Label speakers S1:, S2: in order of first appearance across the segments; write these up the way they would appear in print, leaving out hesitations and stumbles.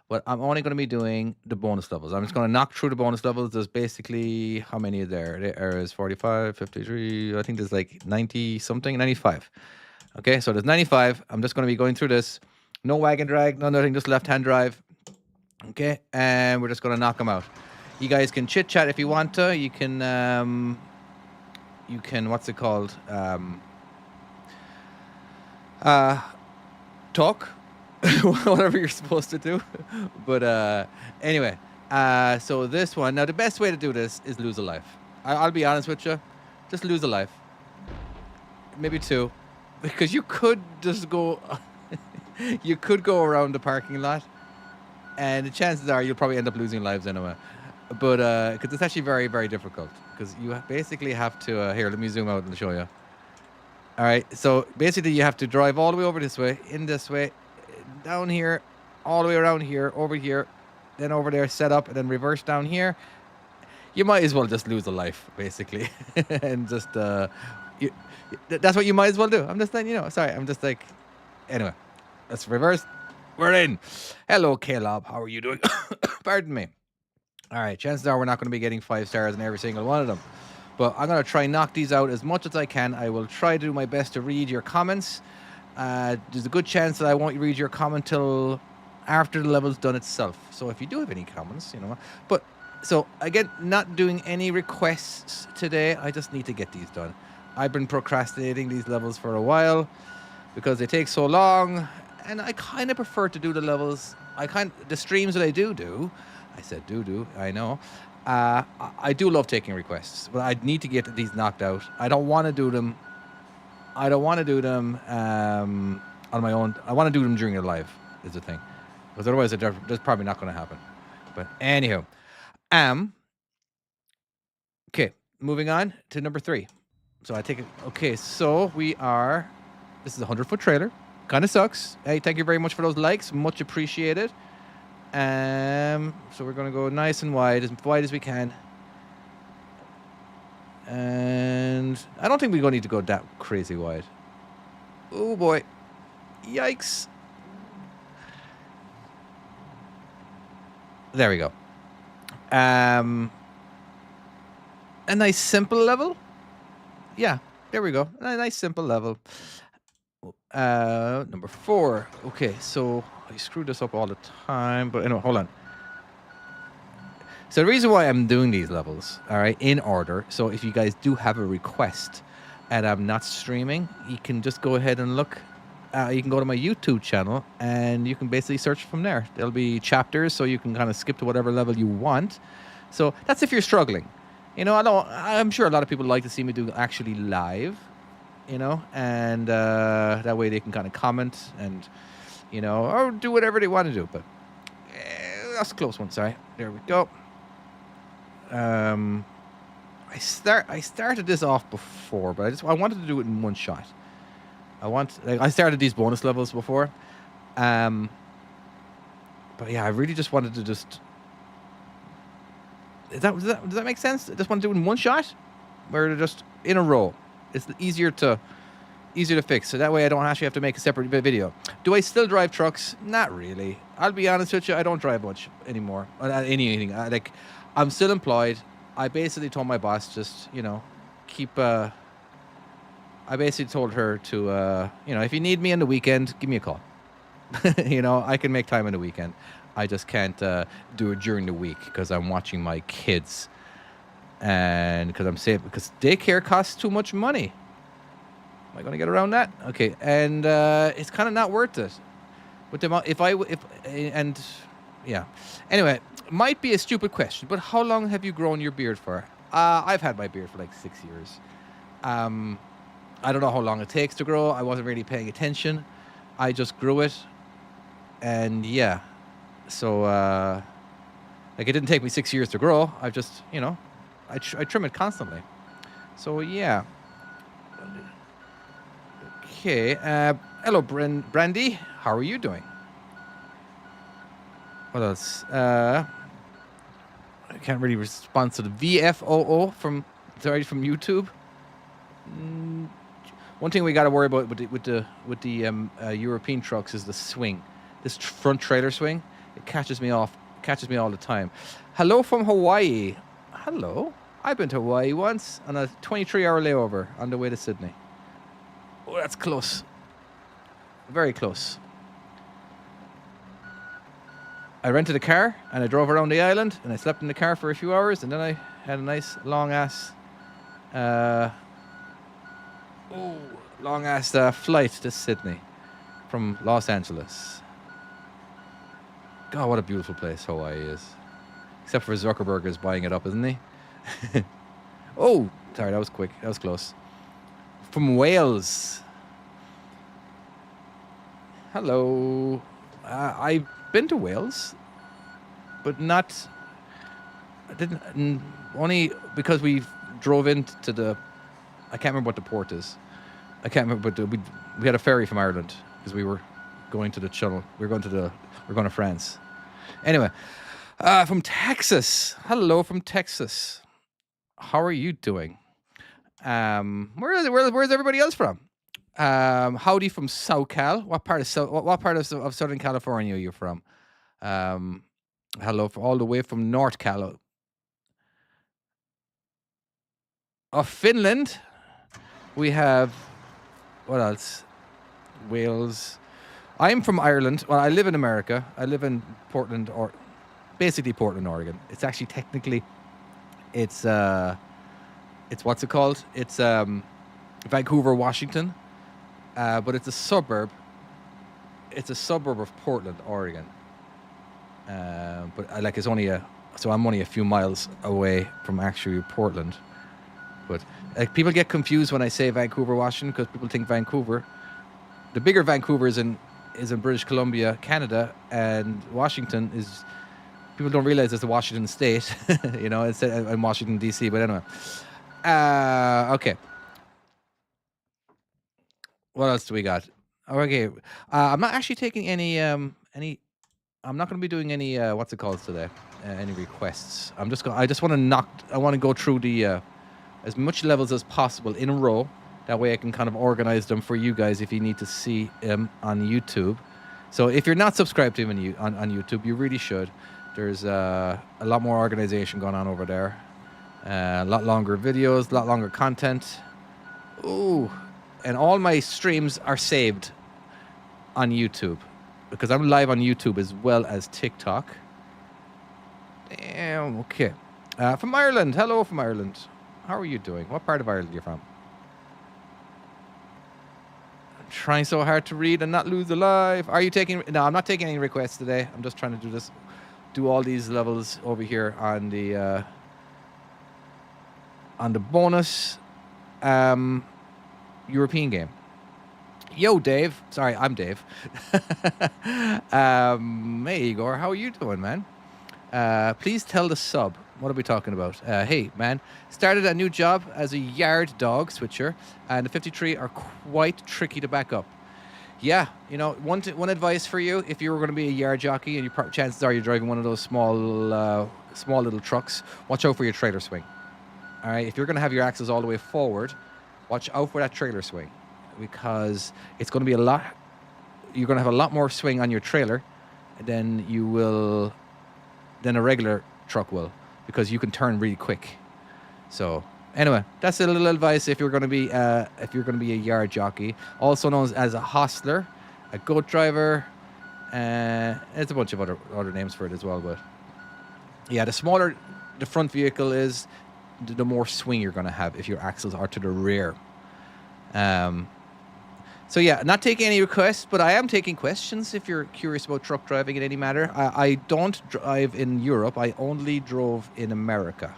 S1: But I'm only going to be doing the bonus levels. I'm just going to knock through the bonus levels. There's basically how many are there? There is 45, 53. I think there's like 90 something, 95. Okay, so there's 95. I'm just going to be going through this. No wagon drag, no nothing, just left-hand drive. Okay, and we're just going to knock them out. You guys can chit-chat if you want to. You can, what's it called? Talk. Whatever you're supposed to do. But anyway, so this one, now the best way to do this is lose a life. I'll be honest with you. Just lose a life. Maybe two. Because you could just go... you could go around the parking lot, and the chances are you'll probably end up losing lives anyway. But because it's actually very, very difficult. Because you basically have to... here, let me zoom out and show you. All right, so basically you have to drive all the way over this way, in this way, down here, all the way around here, over here, then over there, set up, and then reverse down here. You might as well just lose a life, basically. And just... that's what you might as well do. I'm just letting you know. Sorry, I'm just like... Anyway, let's reverse. We're in. Hello, Caleb. How are you doing? Pardon me. All right, chances are we're not going to be getting 5 stars in every single one of them. But I'm going to try and knock these out as much as I can. I will try to do my best to read your comments. There's a good chance that I won't read your comment till after the level's done itself. So if you do have any comments, you know. But, so, again, not doing any requests today. I just need to get these done. I've been procrastinating these levels for a while because they take so long. And I kind of prefer to do the levels. The streams that I do. I said do, I know. I do love taking requests, but I need to get these knocked out. I don't want to do them. On my own. I want to do them during a live, is the thing. Because otherwise, that's probably not going to happen. But anyhow. Okay, moving on to number 3. So I take it. Okay, so we are... This is a 100-foot trailer. Kind of sucks. Hey, thank you very much for those likes. Much appreciated. So we're going to go nice and wide as we can. And I don't think we're going to need to go that crazy wide. Oh boy. Yikes. There we go. A nice simple level. Yeah, there we go. A nice simple level. Number 4. Okay, so I screw this up all the time, but anyway, hold on. So the reason why I'm doing these levels, all right, in order. So if you guys do have a request and I'm not streaming, you can just go ahead and look. You can go to my YouTube channel and you can basically search from there. There'll be chapters, so you can kind of skip to whatever level you want. So that's if you're struggling. You know, I'm sure a lot of people like to see me do actually live. You know, and that way they can kind of comment and, you know, or do whatever they want to do. But that's a close one. Sorry. There we go. I started this off before, but I wanted to do it in one shot. I started these bonus levels before. But yeah, I really just wanted to just... Does that make sense? I just want to do it in one shot, where they're just in a row. It's easier to fix, so that way I don't actually have to make a separate video. Do I still drive trucks? Not really. I'll be honest with you, I don't drive much anymore. Anything. I'm still employed. I basically told my boss just, you know, I basically told her to, you know, if you need me on the weekend, give me a call. You know, I can make time on the weekend. I just can't do it during the week because I'm watching my kids. And because I'm saving, because daycare costs too much money. Am I going to get around that? Okay, and it's kind of not worth it. With the yeah. Anyway, might be a stupid question, but how long have you grown your beard for? I've had my beard for like 6 years. I don't know how long it takes to grow. I wasn't really paying attention. I just grew it, and yeah. So like it didn't take me 6 years to grow. I've just, you know. I trim it constantly. So, yeah. Okay. Hello, Brandy. How are you doing? What else? I can't really respond to the VFOO from YouTube. One thing we got to worry about with the European trucks is the swing. This front trailer swing. It catches me all the time. Hello from Hawaii. Hello. I've been to Hawaii once on a 23-hour layover on the way to Sydney. Oh, that's close. Very close. I rented a car and I drove around the island and I slept in the car for a few hours and then I had a nice long ass flight to Sydney from Los Angeles. God, what a beautiful place Hawaii is. Except for Zuckerberg is buying it up, isn't he? Oh, sorry, that was quick. That was close. From Wales. Hello. I've been to Wales, but not. I didn't. Only because we drove into the. I can't remember what the port is. I can't remember, but we had a ferry from Ireland because we were going to the Channel. We're going to France. Anyway, from Texas. Hello from Texas. How are you doing? Where's everybody else from? Howdy from SoCal. What part of Southern California are you from? Hello all the way from North Cal. Finland. We have what else? Wales. I'm from Ireland. Well, I live in America. I live in Portland, or basically Portland, Oregon. It's actually technically, it's what's it called? It's Vancouver, Washington, but it's a suburb. It's a suburb of Portland, Oregon. But it's only so I'm only a few miles away from actually Portland. But people get confused when I say Vancouver, Washington, because people think Vancouver. The bigger Vancouver is in British Columbia, Canada, and Washington is. People don't realize it's the Washington State, it's in Washington D.C. But anyway, okay. What else do we got? Okay, I'm not actually taking any. I'm not going to be doing any. What's it called today? Any requests? I want to go through the as much levels as possible in a row. That way I can kind of organize them for you guys if you need to see them on YouTube. So if you're not subscribed to him on YouTube, you really should. There's a lot more organization going on over there. A lot longer videos, a lot longer content. Ooh, and all my streams are saved on YouTube because I'm live on YouTube as well as TikTok. Damn, okay. From Ireland. Hello from Ireland. How are you doing? What part of Ireland are you from? I'm trying so hard to read and not lose a life. Are you taking... No, I'm not taking any requests today. I'm just trying to do all these levels over here on the bonus European game. Yo, Dave. Sorry, I'm Dave. Hey, Igor. How are you doing, man? Please tell the sub. What are we talking about? Hey, man. Started a new job as a yard dog switcher, and the 53 are quite tricky to back up. Yeah, one advice for you, if you were going to be a yard jockey, and chances are you're driving one of those small little trucks, watch out for your trailer swing. All right, if you're going to have your axles all the way forward, watch out for that trailer swing, because it's going to be you're going to have a lot more swing on your trailer than a regular truck will, because you can turn really quick. So anyway, that's a little advice if you're going to be a yard jockey, also known as a hostler, a goat driver, there's a bunch of other names for it as well. But yeah, the smaller the front vehicle is, the more swing you're going to have if your axles are to the rear. So yeah, not taking any requests, but I am taking questions if you're curious about truck driving in any matter. I don't drive in Europe. I only drove in America,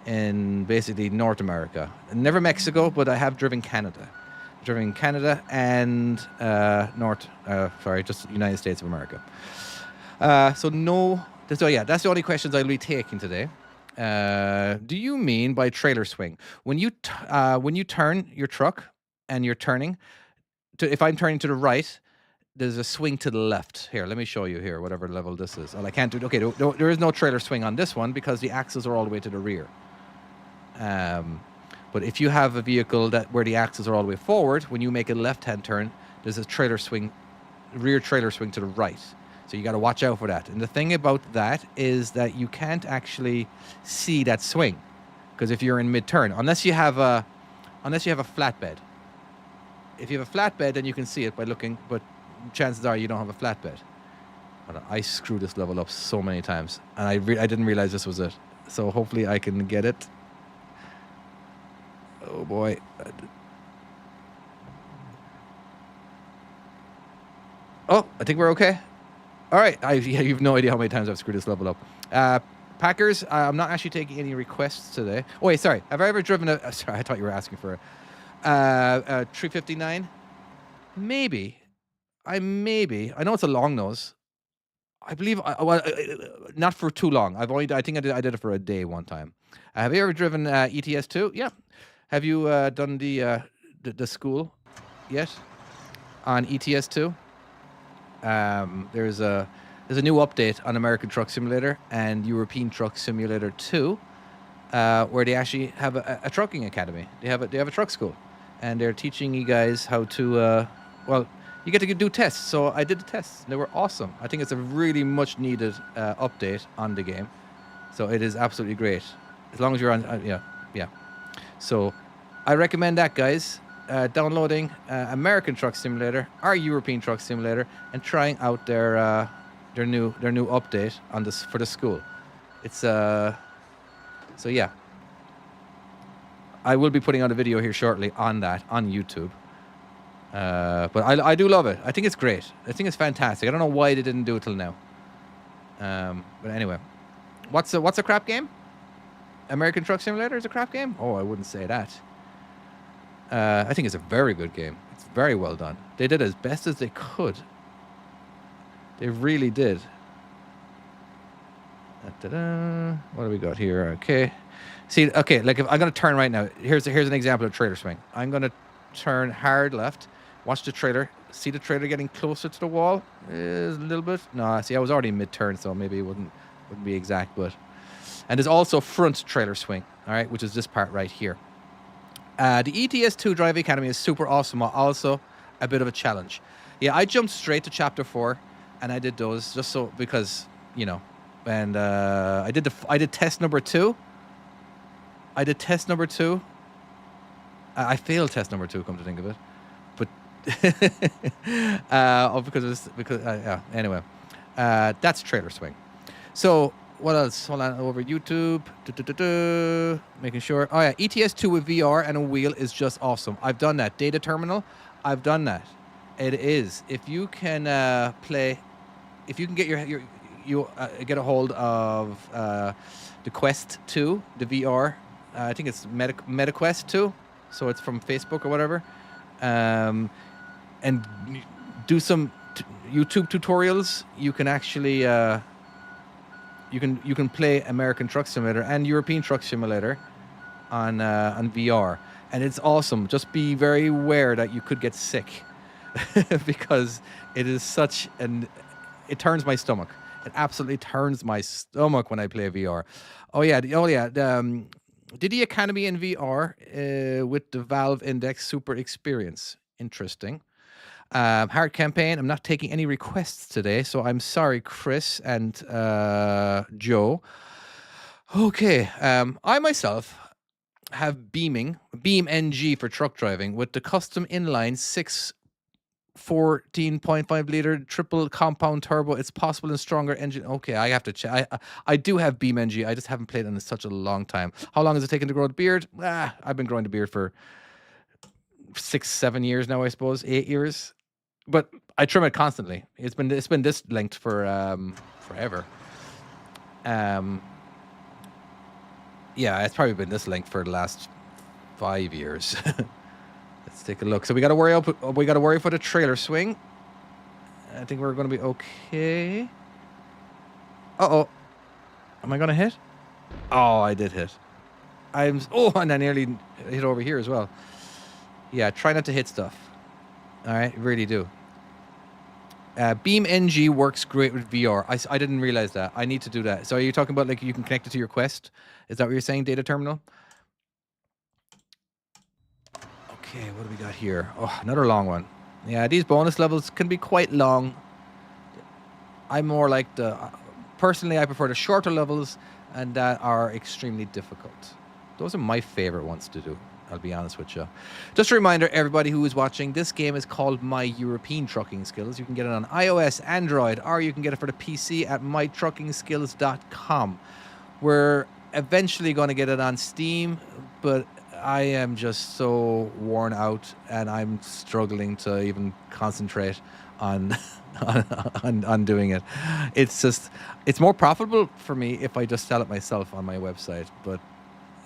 S1: in basically North America. Never Mexico, but I have driven Canada. And just United States of America. So that's the only questions I'll be taking today. Do you mean by trailer swing? When you turn your truck and you're turning, if I'm turning to the right, there's a swing to the left. Here, let me show you here, whatever level this is. Well, I can't do... Okay, there is no trailer swing on this one because the axles are all the way to the rear. But if you have a vehicle where the axles are all the way forward, when you make a left-hand turn, there's a rear trailer swing to the right. So you got to watch out for that. And the thing about that is that you can't actually see that swing, because if you're in mid-turn, unless you have a flatbed. If you have a flatbed, then you can see it by looking, but chances are you don't have a flatbed. I screwed this level up so many times, and I didn't realize this was it. So hopefully I can get it. Oh boy. Oh, I think we're okay. All right. You've no idea how many times I've screwed this level up. Packers, I'm not actually taking any requests today. Oh, wait, sorry. Have I ever driven a... sorry, I thought you were asking for a 359? Maybe. I know it's a long nose. I believe... not for too long. I think I did it for a day one time. Have you ever driven ETS2? Yeah. Have you done the school yet on ETS2? There's a new update on American Truck Simulator and European Truck Simulator 2, where they actually have a trucking academy. They have a truck school, and they're teaching you guys how to. Well, you get to do tests. So I did the tests. They were awesome. I think it's a really much needed update on the game. So it is absolutely great. As long as you're on, yeah. So I recommend that, guys. Downloading American Truck Simulator or European Truck Simulator and trying out their new update on this for the school. It's so yeah. I will be putting out a video here shortly on that on YouTube. But I do love it. I think it's great. I think it's fantastic. I don't know why they didn't do it till now. But anyway, what's a crap game? American Truck Simulator is a crap game? Oh, I wouldn't say that. I think it's a very good game. It's very well done. They did as best as they could. They really did. Da-da-da. What do we got here? Okay. See, okay, like if I'm going to turn right now. Here's an example of trailer swing. I'm going to turn hard left. Watch the trailer. See the trailer getting closer to the wall? Is a little bit. No, see, I was already mid-turn, so maybe it wouldn't be exact, but... And there's also front trailer swing, all right, which is this part right here. The ETS2 Drive Academy is super awesome, also a bit of a challenge. Yeah, I jumped straight to Chapter 4, and I did those just so, because, you know, and I did test number 2. I failed test number 2, come to think of it. But, anyway, that's trailer swing. So, what else? Hold on, over YouTube. Making sure. Oh yeah, ETS2 with VR and a wheel is just awesome. I've done that. Data terminal, I've done that. It is. If you can play, if you can get get a hold of the Quest 2, the VR. I think it's MetaQuest 2, so it's from Facebook or whatever, and do some YouTube tutorials. You can actually. You can play American Truck Simulator and European Truck Simulator on VR, and it's awesome. Just be very aware that you could get sick because it is such it turns my stomach. It absolutely turns my stomach when I play VR. Oh yeah, Diddy Academy in VR with the Valve Index Super Experience. Interesting. Hard campaign. I'm not taking any requests today, so I'm sorry, Chris and Joe. Okay. I myself have Beam NG for truck driving with the custom inline 14.5 liter triple compound turbo. It's possible in stronger engine. Okay, I have to check. I do have Beam NG. I just haven't played it in such a long time. How long has it taken to grow the beard? I've been growing the beard for 6-7 years now, I suppose. 8 years. But I trim it constantly. It's been this length for forever. Yeah, it's probably been this length for the last 5 years. Let's take a look. So we got to worry for the trailer swing. I think we're going to be okay. Uh-oh. Am I going to hit? Oh, I did hit. And I nearly hit over here as well. Yeah, try not to hit stuff. All right, really do. Beam NG works great with VR. I didn't realize that. I need to do that. So are you talking about like you can connect it to your Quest? Is that what you're saying, data terminal? Okay, what do we got here? Oh, another long one. Yeah, these bonus levels can be quite long. I'm more like personally, I prefer the shorter levels and that are extremely difficult. Those are my favorite ones to do. I'll be honest with you. Just a reminder, everybody who is watching, this game is called My European Trucking Skills. You can get it on iOS, Android, or you can get it for the PC at mytruckingskills.com. We're eventually going to get it on Steam, but I am just so worn out and I'm struggling to even concentrate on on doing it. It's more profitable for me if I just sell it myself on my website, but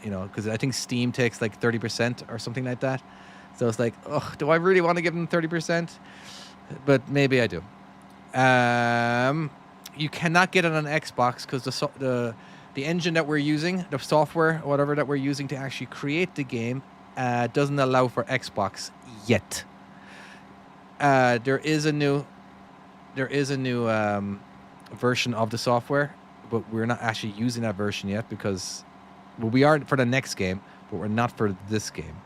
S1: because I think Steam takes like 30% or something like that. So it's like, oh, do I really want to give them 30%? But maybe I do. You cannot get it on Xbox because the engine that we're using, the software, whatever that we're using to actually create the game, doesn't allow for Xbox yet. There is a new version of the software, but we're not actually using that version yet because, well, we are for the next game, but we're not for this game.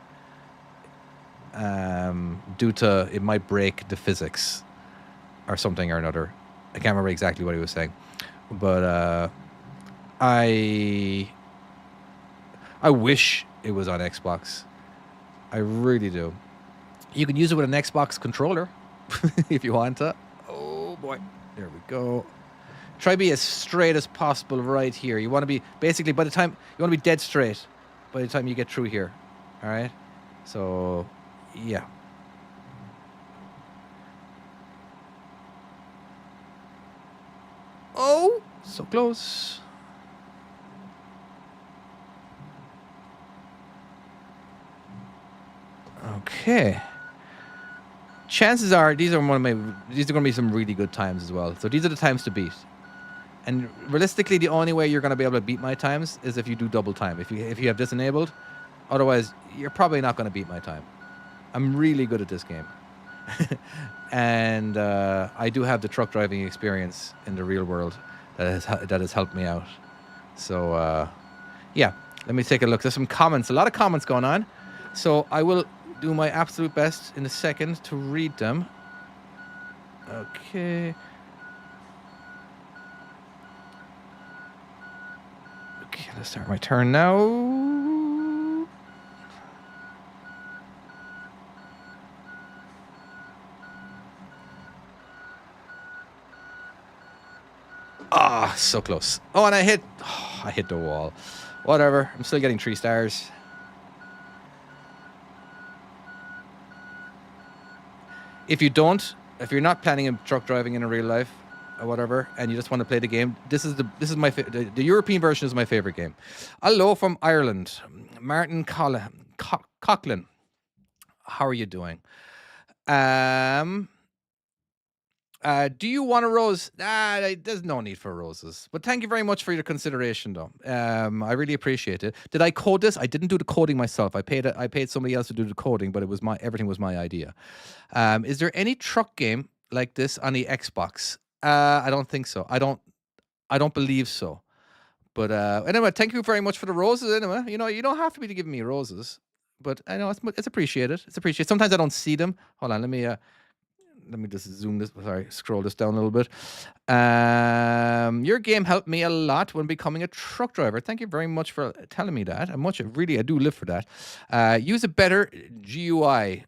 S1: Due to it might break the physics or something or another. I can't remember exactly what he was saying, but I wish it was on Xbox. I really do. You can use it with an Xbox controller if you want to. Oh boy, there we go. Try to be as straight as possible right here. You want to be basically by the time you want to be dead straight by the time you get through here. All right. So yeah. Oh, so close. Okay. Chances are these are going to be some really good times as well. So these are the times to beat. And realistically, the only way you're going to be able to beat my times is if you do double time. If you have this enabled, otherwise you're probably not going to beat my time. I'm really good at this game, and I do have the truck driving experience in the real world that has helped me out. So yeah, let me take a look. There's some comments, a lot of comments going on. So I will do my absolute best in a second to read them. Okay. Okay, let's start my turn now. Ah, so close. Oh, and I hit the wall. Whatever. I'm still getting 3 stars. If you're not planning on truck driving in real life or whatever, and you just want to play the game, this is the European version is my favorite game. Hello from Ireland, Martin Coughlin. How are you doing? Do you want a rose? There's no need for roses. But thank you very much for your consideration, though. I really appreciate it. Did I code this? I didn't do the coding myself. I paid somebody else to do the coding, but everything was my idea. Is there any truck game like this on the Xbox? I don't think so. I don't believe so. But anyway, thank you very much for the roses. Anyway, you don't have to be giving me roses, but I know it's appreciated. It's appreciated. Sometimes I don't see them. Hold on, let me just scroll this down a little bit. Your game helped me a lot when becoming a truck driver. Thank you very much for telling me that. I do live for that. Use a better GUI.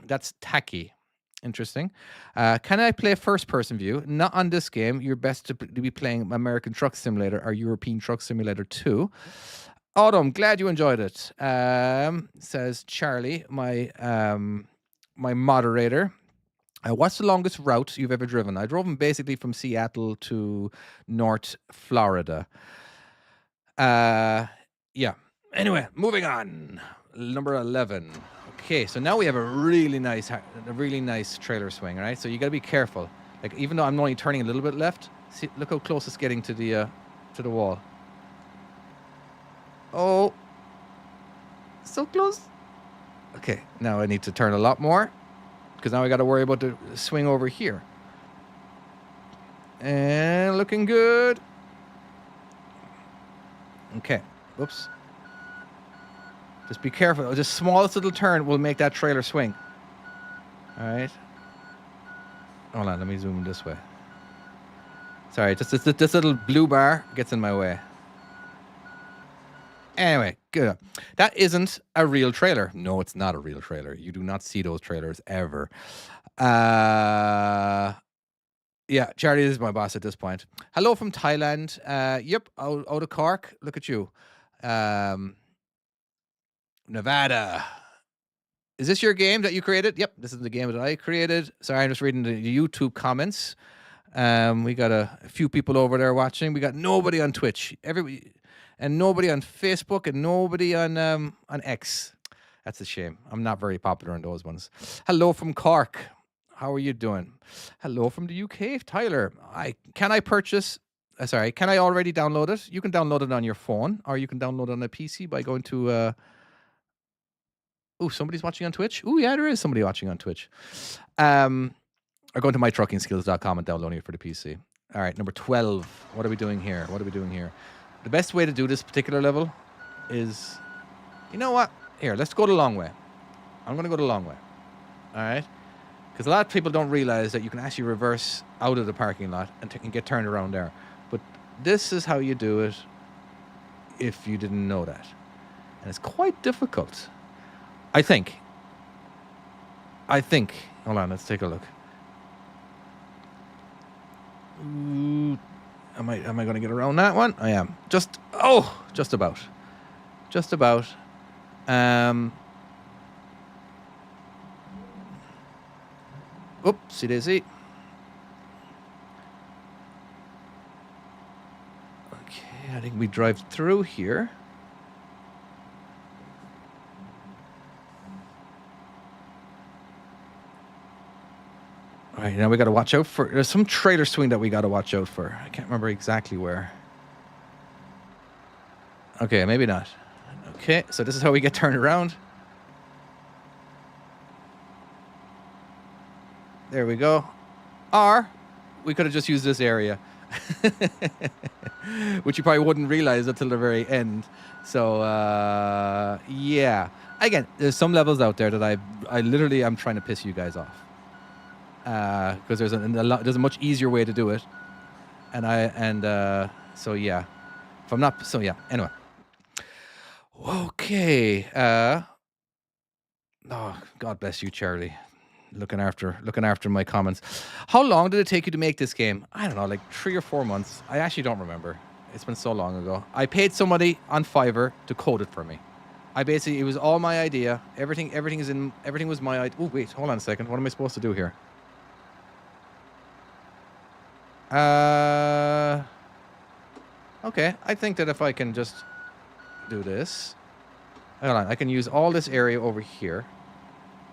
S1: That's tacky. Interesting. Can I play first-person view? Not on this game. You're best to be playing American Truck Simulator or European Truck Simulator 2. Autumn, glad you enjoyed it. Says Charlie, my moderator. What's the longest route you've ever driven? I drove them basically from Seattle to North Florida. Yeah. Anyway, moving on. Number 11. Okay, so now we have a really nice trailer swing, right? So you got to be careful. Like, even though I'm only turning a little bit left, see, look how close it's getting to the wall. Oh, so close. Okay, now I need to turn a lot more, because now I got to worry about the swing over here. And looking good. Okay, whoops. Just be careful. Just smallest little turn will make that trailer swing. All right. Hold on, let me zoom this way. Sorry, just this little blue bar gets in my way. Anyway, good. That isn't a real trailer. No, it's not a real trailer. You do not see those trailers ever. Yeah, Charlie is my boss at this point. Hello from Thailand. Yep, out of Cork. Look at you. Nevada. Is this your game that you created? Yep, this is the game that I created. Sorry, I'm just reading the YouTube comments. We got a few people over there watching. We got nobody on Twitch. Everybody and nobody on Facebook and nobody on X. That's a shame. I'm not very popular on those ones. Hello from Cork. How are you doing? Hello from the UK, Tyler. Can I purchase? Can I already download it? You can download it on your phone, or you can download it on a PC by going to. Oh, somebody's watching on Twitch. Oh, yeah, there is somebody watching on Twitch. Or going to mytruckingskills.com and downloading it for the PC. All right, number 12. What are we doing here? The best way to do this particular level is, you know what? Here, let's go the long way. I'm going to go the long way. All right? Because a lot of people don't realize that you can actually reverse out of the parking lot and get turned around there. But this is how you do it if you didn't know that. And it's quite difficult. I think. Hold on, let's take a look. Ooh, am I going to get around that one? I am. Just about. Oopsie daisy. Okay, I think we drive through here. All right, now we got to watch out for. There's some trailer swing that we got to watch out for. I can't remember exactly where. Okay, maybe not. Okay, so this is how we get turned around. There we go. Or we could have just used this area, which you probably wouldn't realize until the very end. So yeah. Again, there's some levels out there that I literally am trying to piss you guys off. Because there's a much easier way to do it, so yeah. Anyway. Okay. Oh, God bless you, Charlie. Looking after my comments. How long did it take you to make this game? I don't know, like 3 or 4 months. I actually don't remember. It's been so long ago. I paid somebody on Fiverr to code it for me. It was all my idea. Everything was my idea. Oh wait, hold on a second. What am I supposed to do here? Okay, I think that if I can just do this. Hold on, I can use all this area over here.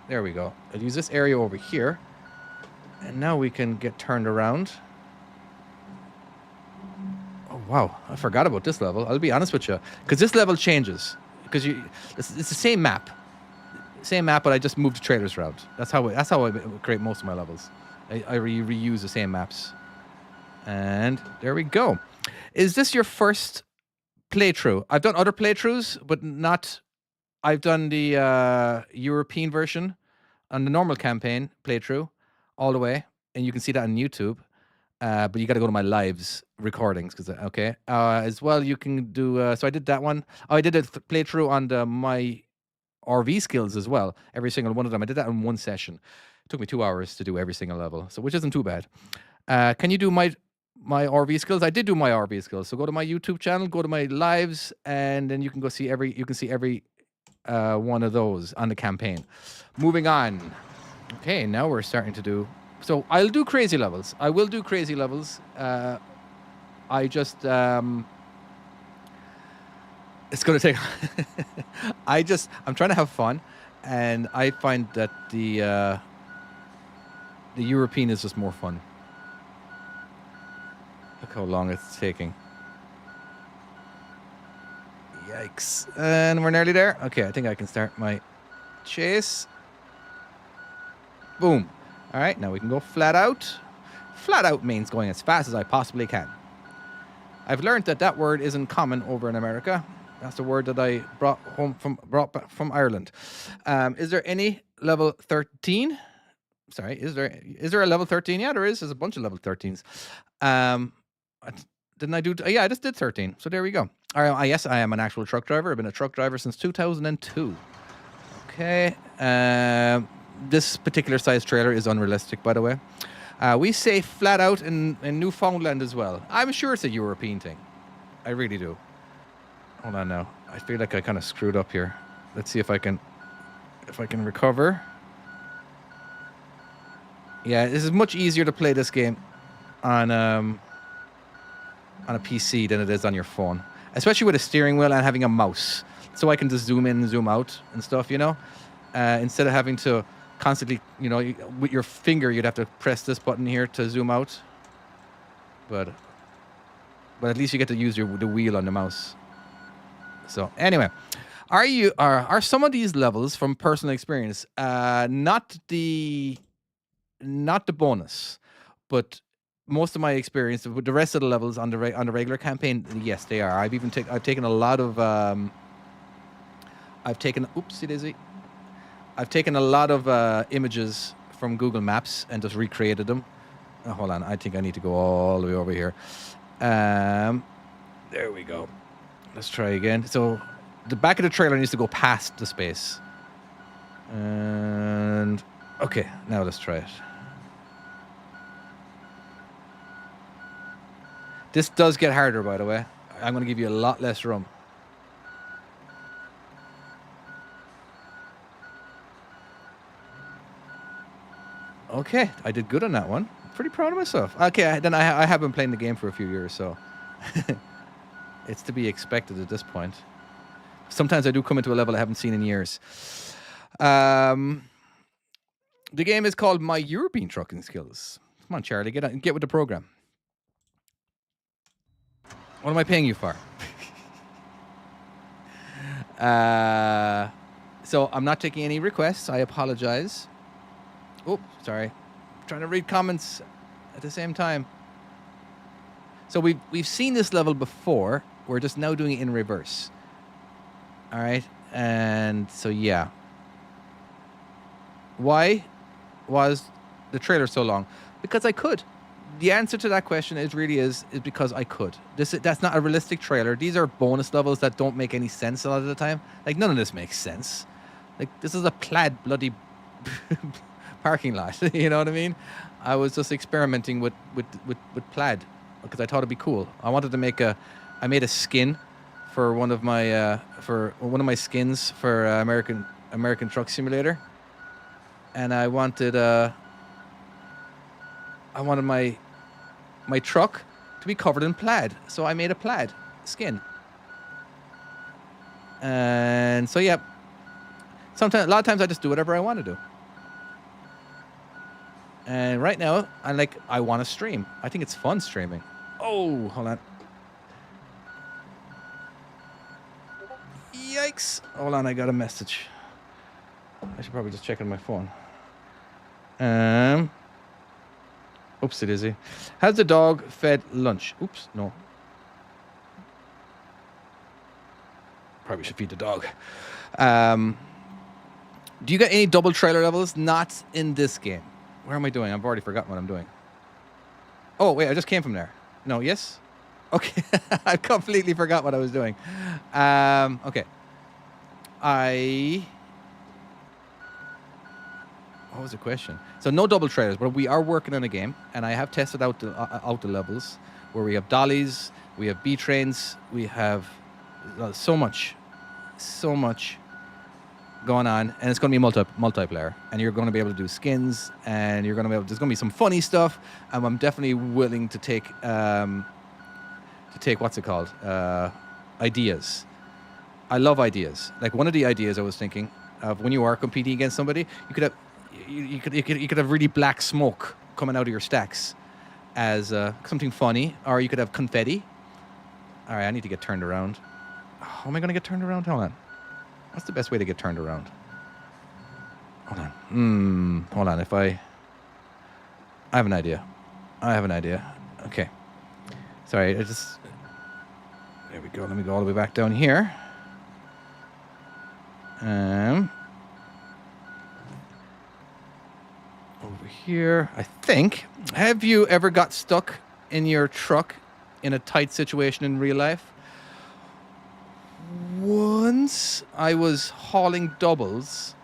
S1: There we go. I'll use this area over here. And now we can get turned around. Oh, wow. I forgot about this level. I'll be honest with you. Because this level changes. Because it's the same map. Same map, but I just moved the trailers around. That's how I create most of my levels. I reuse the same maps. And there we go. Is this your first playthrough? I've done other playthroughs, but not... I've done the European version on the normal campaign playthrough all the way. And you can see that on YouTube. But you got to go to my lives recordings. As well, you can do... so I did that one. I did a playthrough on my RV skills as well. Every single one of them. I did that in one session. It took me 2 hours to do every single level. So which isn't too bad. Can you do my RV skills? I did do my RV skills. So go to my YouTube channel, go to my lives, and then you can see every one of those on the campaign. Moving on. Okay, now we're starting to do... So I'll do crazy levels. I will do crazy levels. I just... it's going to take... I'm trying to have fun, and I find that the European is just more fun. Look how long it's taking. Yikes. And we're nearly there. Okay, I think I can start my chase. Boom. All right, now we can go flat out. Flat out means going as fast as I possibly can. I've learned that word isn't common over in America. That's the word that I brought back from Ireland. Is there any level 13? Sorry, is there a level 13? Yeah, there is. There's a bunch of level 13s. Didn't I do? Yeah, I just did 13. So there we go. All right. Yes, I am an actual truck driver. I've been a truck driver since 2002. Okay. This particular size trailer is unrealistic, by the way. We say flat out in Newfoundland as well. I'm sure it's a European thing. I really do. Hold on now. I feel like I kind of screwed up here. Let's see if I can recover. Yeah, this is much easier to play this game on a PC than it is on your phone, especially with a steering wheel and having a mouse. So I can just zoom in and zoom out and stuff, you know, instead of having to constantly, you know, with your finger, you'd have to press this button here to zoom out. But at least you get to use the wheel on the mouse. So anyway, are some of these levels from personal experience, not the bonus, but most of my experience with the rest of the levels on the regular campaign, yes, they are. I've taken a lot of oopsie daisy. I've taken a lot of images from Google Maps and just recreated them. Oh, hold on, I think I need to go all the way over here. There we go. Let's try again. So the back of the trailer needs to go past the space. And okay, now let's try it. This does get harder, by the way. I'm going to give you a lot less room. Okay, I did good on that one. Pretty proud of myself. Okay, then I have been playing the game for a few years, so it's to be expected at this point. Sometimes I do come into a level I haven't seen in years. The game is called My European Trucking Skills. Come on, Charlie, get with the program. What am I paying you for? So I'm not taking any requests. I apologize. Oh, sorry. I'm trying to read comments at the same time. So we've seen this level before. We're just now doing it in reverse. All right. And so, yeah. Why was the trailer so long? Because I could. The answer to that question is because I could. That's not a realistic trailer. These are bonus levels that don't make any sense a lot of the time. Like, none of this makes sense. Like, this is a plaid bloody parking lot. You know what I mean? I was just experimenting with plaid because I thought it'd be cool. I wanted to I made a skin for one of my skins for American Truck Simulator, and I wanted my truck to be covered in plaid, so I made a plaid skin. And so, yeah, a lot of times I just do whatever I want to do. And right now, I want to stream. I think it's fun streaming. Oh, hold on. Yikes. Hold on, I got a message. I should probably just check on my phone. Oops, it is. Has the dog fed lunch? Oops, no. Probably should feed the dog. Do you get any double trailer levels? Not in this game. Where am I doing? I've already forgotten what I'm doing. Oh, wait, I just came from there. No, yes? Okay, I completely forgot what I was doing. Okay. What was the question? So no double trailers, but we are working on a game, and I have tested out the levels where we have dollies, we have B trains, we have so much going on, and it's going to be multiplayer, and you're going to be able to do skins, and there's going to be some funny stuff, and I'm definitely willing to take what's it called, ideas. I love ideas. Like, one of the ideas I was thinking of, when you are competing against somebody, you could have really black smoke coming out of your stacks as something funny, or you could have confetti. All right, I need to get turned around. How am I going to get turned around? Hold on. What's the best way to get turned around? Hold on. Hold on. I have an idea. Okay. Sorry, there we go. Let me go all the way back down here. Over here, I think. Have you ever got stuck in your truck in a tight situation in real life. Once I was hauling doubles.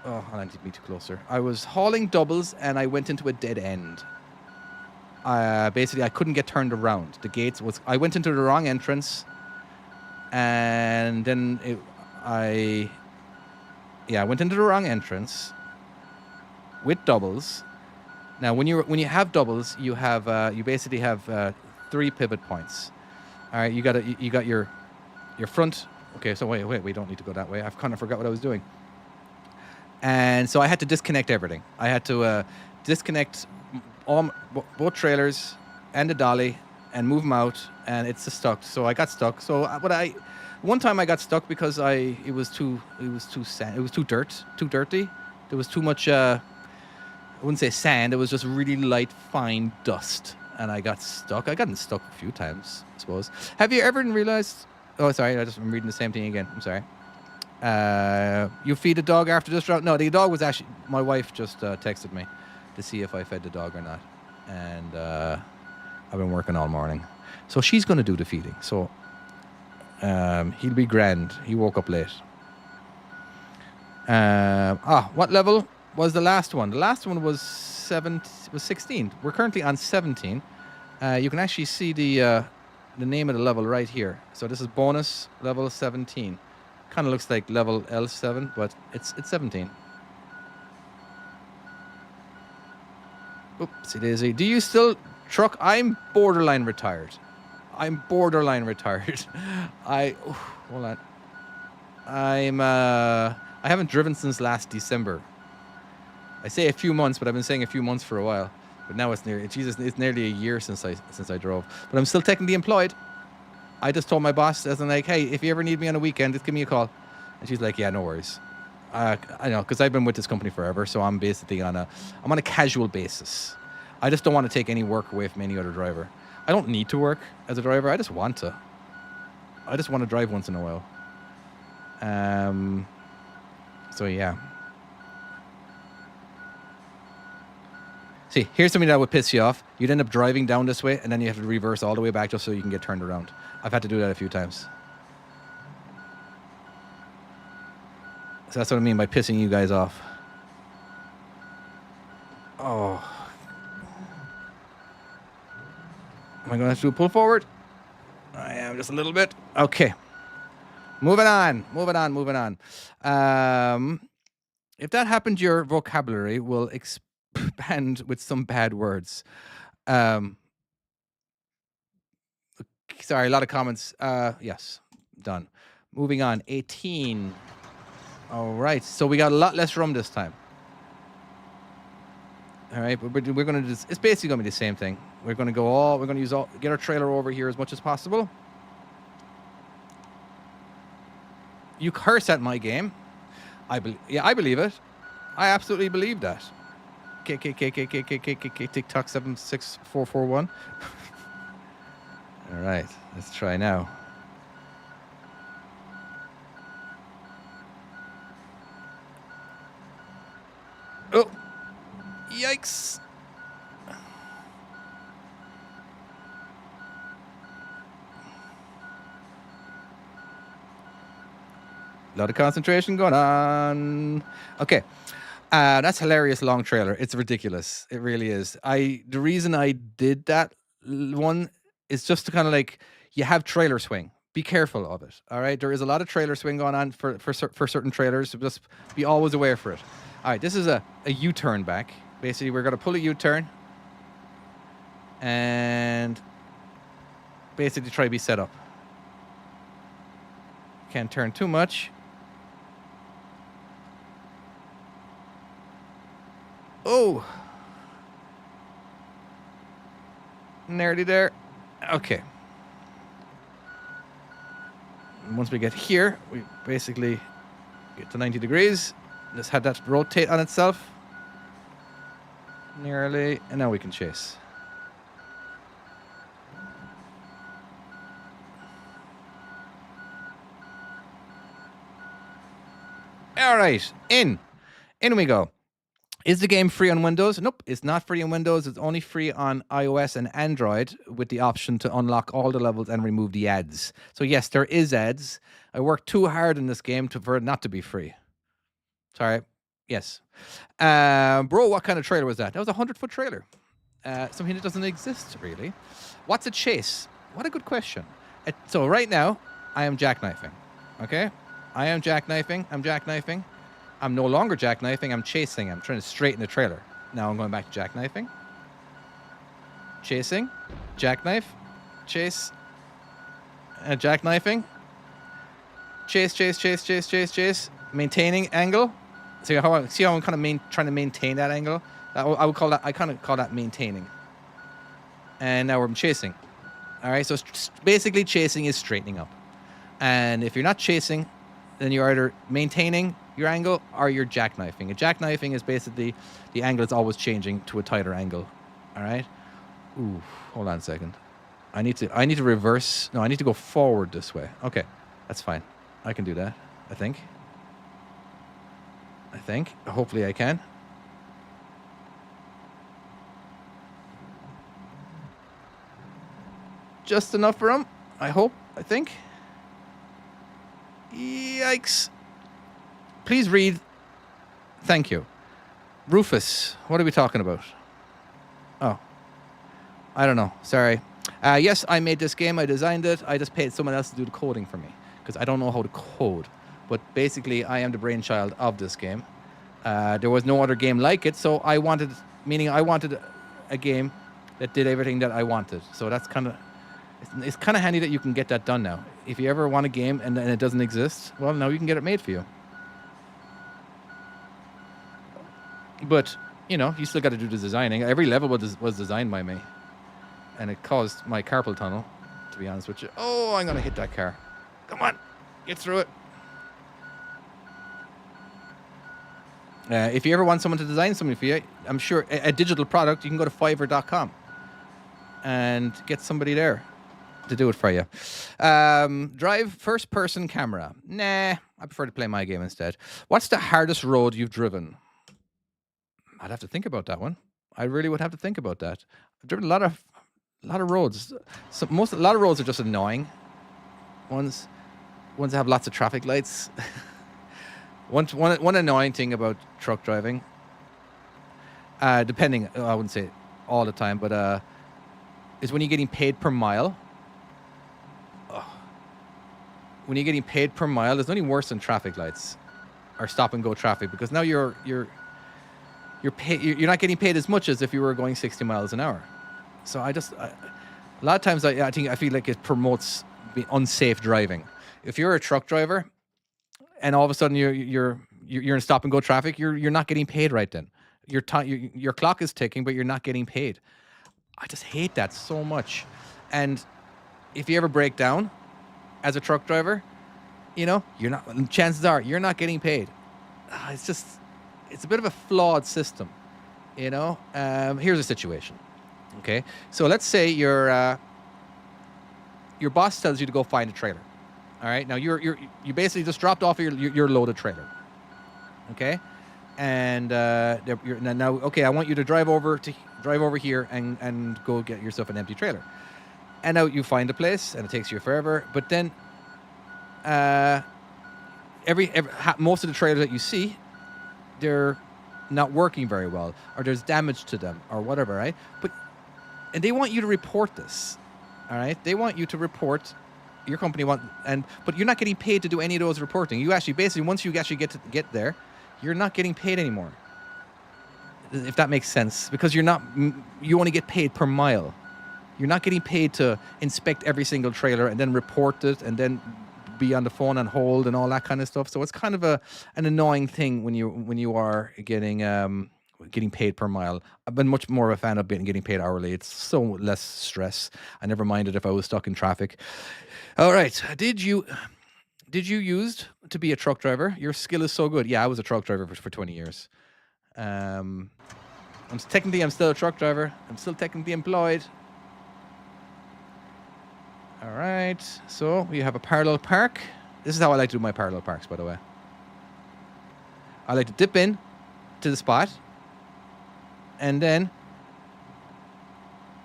S1: Oh, I need to be too closer. I was hauling doubles and I went into a dead end. Basically, I couldn't get turned around. The gates was. I went into the wrong entrance, and then I went into the wrong entrance with doubles. Now, when you have doubles, you basically have 3 pivot points. All right, you got your front. Okay, so wait, we don't need to go that way. I've kind of forgot what I was doing. And so I had to disconnect everything. I had to disconnect both trailers and the dolly and move them out, and it's stuck. So I got stuck. So one time I got stuck because it was too dirty. There was too much. I wouldn't say sand. It was just really light, fine dust, and I got stuck. I gotten stuck a few times, I suppose. Have you ever realized? Oh, sorry. I'm reading the same thing again. I'm sorry. You feed a dog after this route? No, the dog was actually... My wife just texted me to see if I fed the dog or not. And I've been working all morning. So she's going to do the feeding. So he'll be grand. He woke up late. What level was the last one? The last one was 16. We're currently on 17. You can actually see the name of the level right here. So this is bonus level 17. Kind of looks like level L7, but it's 17. Oopsie daisy. Do you still truck? I'm borderline retired. Hold on. I haven't driven since last December. I say a few months, but I've been saying a few months for a while. But now it's nearly a year since I drove. But I'm still technically employed. I just told my boss, as I'm like, hey, if you ever need me on a weekend, just give me a call. And she's like, yeah, no worries. I know, because I've been with this company forever, so I'm basically I'm on a casual basis. I just don't want to take any work away from any other driver. I don't need to work as a driver. I just want to. I just want to drive once in a while. So yeah. See, here's something that would piss you off. You'd end up driving down this way, and then you have to reverse all the way back just so you can get turned around. I've had to do that a few times. So that's what I mean by pissing you guys off. Oh. Am I going to have to do a pull forward? I am just a little bit. Okay. Moving on. If that happened, your vocabulary will expand with some bad words. Sorry, a lot of comments. Yes, done. Moving on. 18. All right, so we got a lot less rum this time. All right, but we're going to it's basically going to be the same thing. We're going to get our trailer over here as much as possible. You curse at my game. I believe it. I absolutely believe that. TikTok 76441. All right, let's try now. Oh, yikes. A lot of concentration going on. Okay. That's hilarious long trailer. It's ridiculous. It really is. The reason I did that one is just to kind of like, you have trailer swing. Be careful of it. All right. There is a lot of trailer swing going on for certain trailers. So just be always aware for it. All right. This is a U-turn back. Basically, we're going to pull a U-turn and basically try to be set up. Can't turn too much. Oh, nearly there. Okay. And once we get here, we basically get to 90 degrees. Just had that rotate on itself. Nearly. And now we can chase. All right. In we go. Is the game free on Windows? Nope, it's not free on Windows. It's only free on iOS and Android with the option to unlock all the levels and remove the ads. So yes, there is ads. I worked too hard in this game for it not to be free. Sorry. Yes. Bro, what kind of trailer was that? That was a 100-foot trailer. Something that doesn't exist, really. What's a chase? What a good question. So right now, I am jackknifing. Okay? I am jackknifing. I'm jackknifing. I'm no longer jackknifing. I'm chasing. I'm trying to straighten the trailer. Now I'm going back to jackknifing. Chasing. Jackknife. Chase. Jackknifing. Chase, chase, chase, chase, chase, chase. Maintaining angle. See how I'm kind of trying to maintain that angle? I would call that, I kind of call that maintaining. And now we're chasing. All right, so basically chasing is straightening up. And if you're not chasing, then you're either maintaining your angle or you're jackknifing. A jackknifing is basically the angle is always changing to a tighter angle. All right? Ooh, hold on a second. I need to reverse. No, I need to go forward this way. Okay, that's fine. I can do that, I think. Hopefully I can. Just enough for him, I think. Yikes. Please read. Thank you. Rufus, what are we talking about? Oh. I don't know. Sorry. Yes, I made this game. I designed it. I just paid someone else to do the coding for me because I don't know how to code. But basically, I am the brainchild of this game. There was no other game like it, so I wanted a game that did everything that I wanted. So that's kind of... It's kind of handy that you can get that done now. If you ever want a game and it doesn't exist, well, now you can get it made for you. But, you know, you still got to do the designing. Every level was designed by me. And it caused my carpal tunnel, to be honest with you. Oh, I'm going to hit that car. Come on, get through it. If you ever want someone to design something for you, I'm sure a digital product, you can go to Fiverr.com and get somebody there to do it for you. Drive first-person camera. Nah, I prefer to play my game instead. What's the hardest road you've driven? I'd have to think about that one. I really would have to think about that. I've driven a lot of roads. A lot of roads are just annoying. Ones that have lots of traffic lights. One annoying thing about truck driving, depending, I wouldn't say all the time, but is when you're getting paid per mile. When you're getting paid per mile, there's nothing worse than traffic lights or stop and go traffic, because now you're not getting paid as much as if you were going 60 miles an hour. So a lot of times I feel like it promotes unsafe driving. If you're a truck driver and all of a sudden you're in stop and go traffic, you're not getting paid right then. Your clock is ticking, but you're not getting paid. I just hate that so much. And if you ever break down as a truck driver, you know, chances are you're not getting paid. It's a bit of a flawed system, you know. Here's a situation. Okay, so let's say your boss tells you to go find a trailer. All right, now you basically just dropped off your loaded trailer. Okay, and okay, I want you to drive over here and go get yourself an empty trailer. And now you find a place, and it takes you forever. But then, most of the trailers that you see, they're not working very well, or there's damage to them, or whatever, right? And they want you to report this, all right? They want you to report. Your company but you're not getting paid to do any of those reporting. You actually basically, once you actually get there, you're not getting paid anymore. If that makes sense, because you only get paid per mile. You're not getting paid to inspect every single trailer and then report it and then be on the phone and hold and all that kind of stuff. So it's kind of an annoying thing when you are getting paid per mile. I've been much more of a fan of getting paid hourly. It's so less stress. I never minded if I was stuck in traffic. All right. Did you used to be a truck driver? Your skill is so good. Yeah, I was a truck driver for 20 years. I'm still a truck driver. I'm still technically employed. All right, so we have a parallel park. This is how I like to do my parallel parks, by the way. I like to dip in to the spot, And then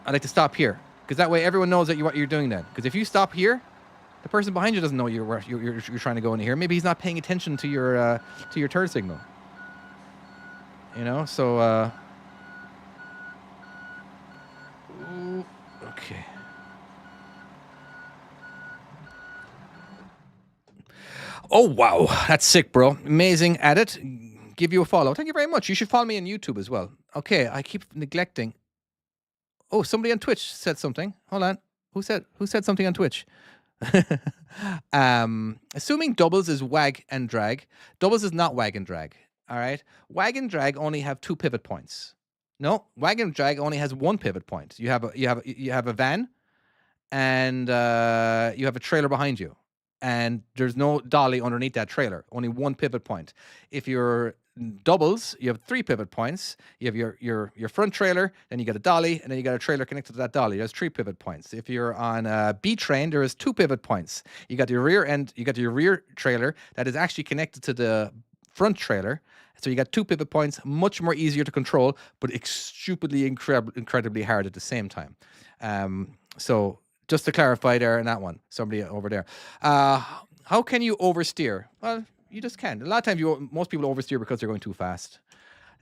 S1: I like to stop here, because that way everyone knows that what you're doing then. Because if you stop here, the person behind you doesn't know you're trying to go into here. Maybe he's not paying attention to your turn signal. You know, so ooh, okay. Oh wow, that's sick, bro. Amazing at it. Give you a follow. Thank you very much. You should follow me on YouTube as well. Okay, I keep neglecting. Oh, somebody on Twitch said something. Hold on. Who said something on Twitch? Assuming doubles is wag and drag. Doubles is not wag and drag. All right. Wag and drag only have 2 pivot points. No, wag and drag only has 1 pivot point. You have a van, and you have a trailer behind you, and there's no dolly underneath that trailer. Only 1 pivot point. If you're doubles, you have 3 pivot points. You have your front trailer, then you got a dolly, and then you got a trailer connected to that dolly. There's 3 pivot points. If you're on a B train, there is 2 pivot points. You got your rear end, you got your rear trailer that is actually connected to the front trailer. So you got 2 pivot points, much more easier to control, but stupidly incredibly hard at the same time. So just to clarify there in that one, somebody over there. How can you oversteer? Well, you just can. A lot of times, most people oversteer because they're going too fast.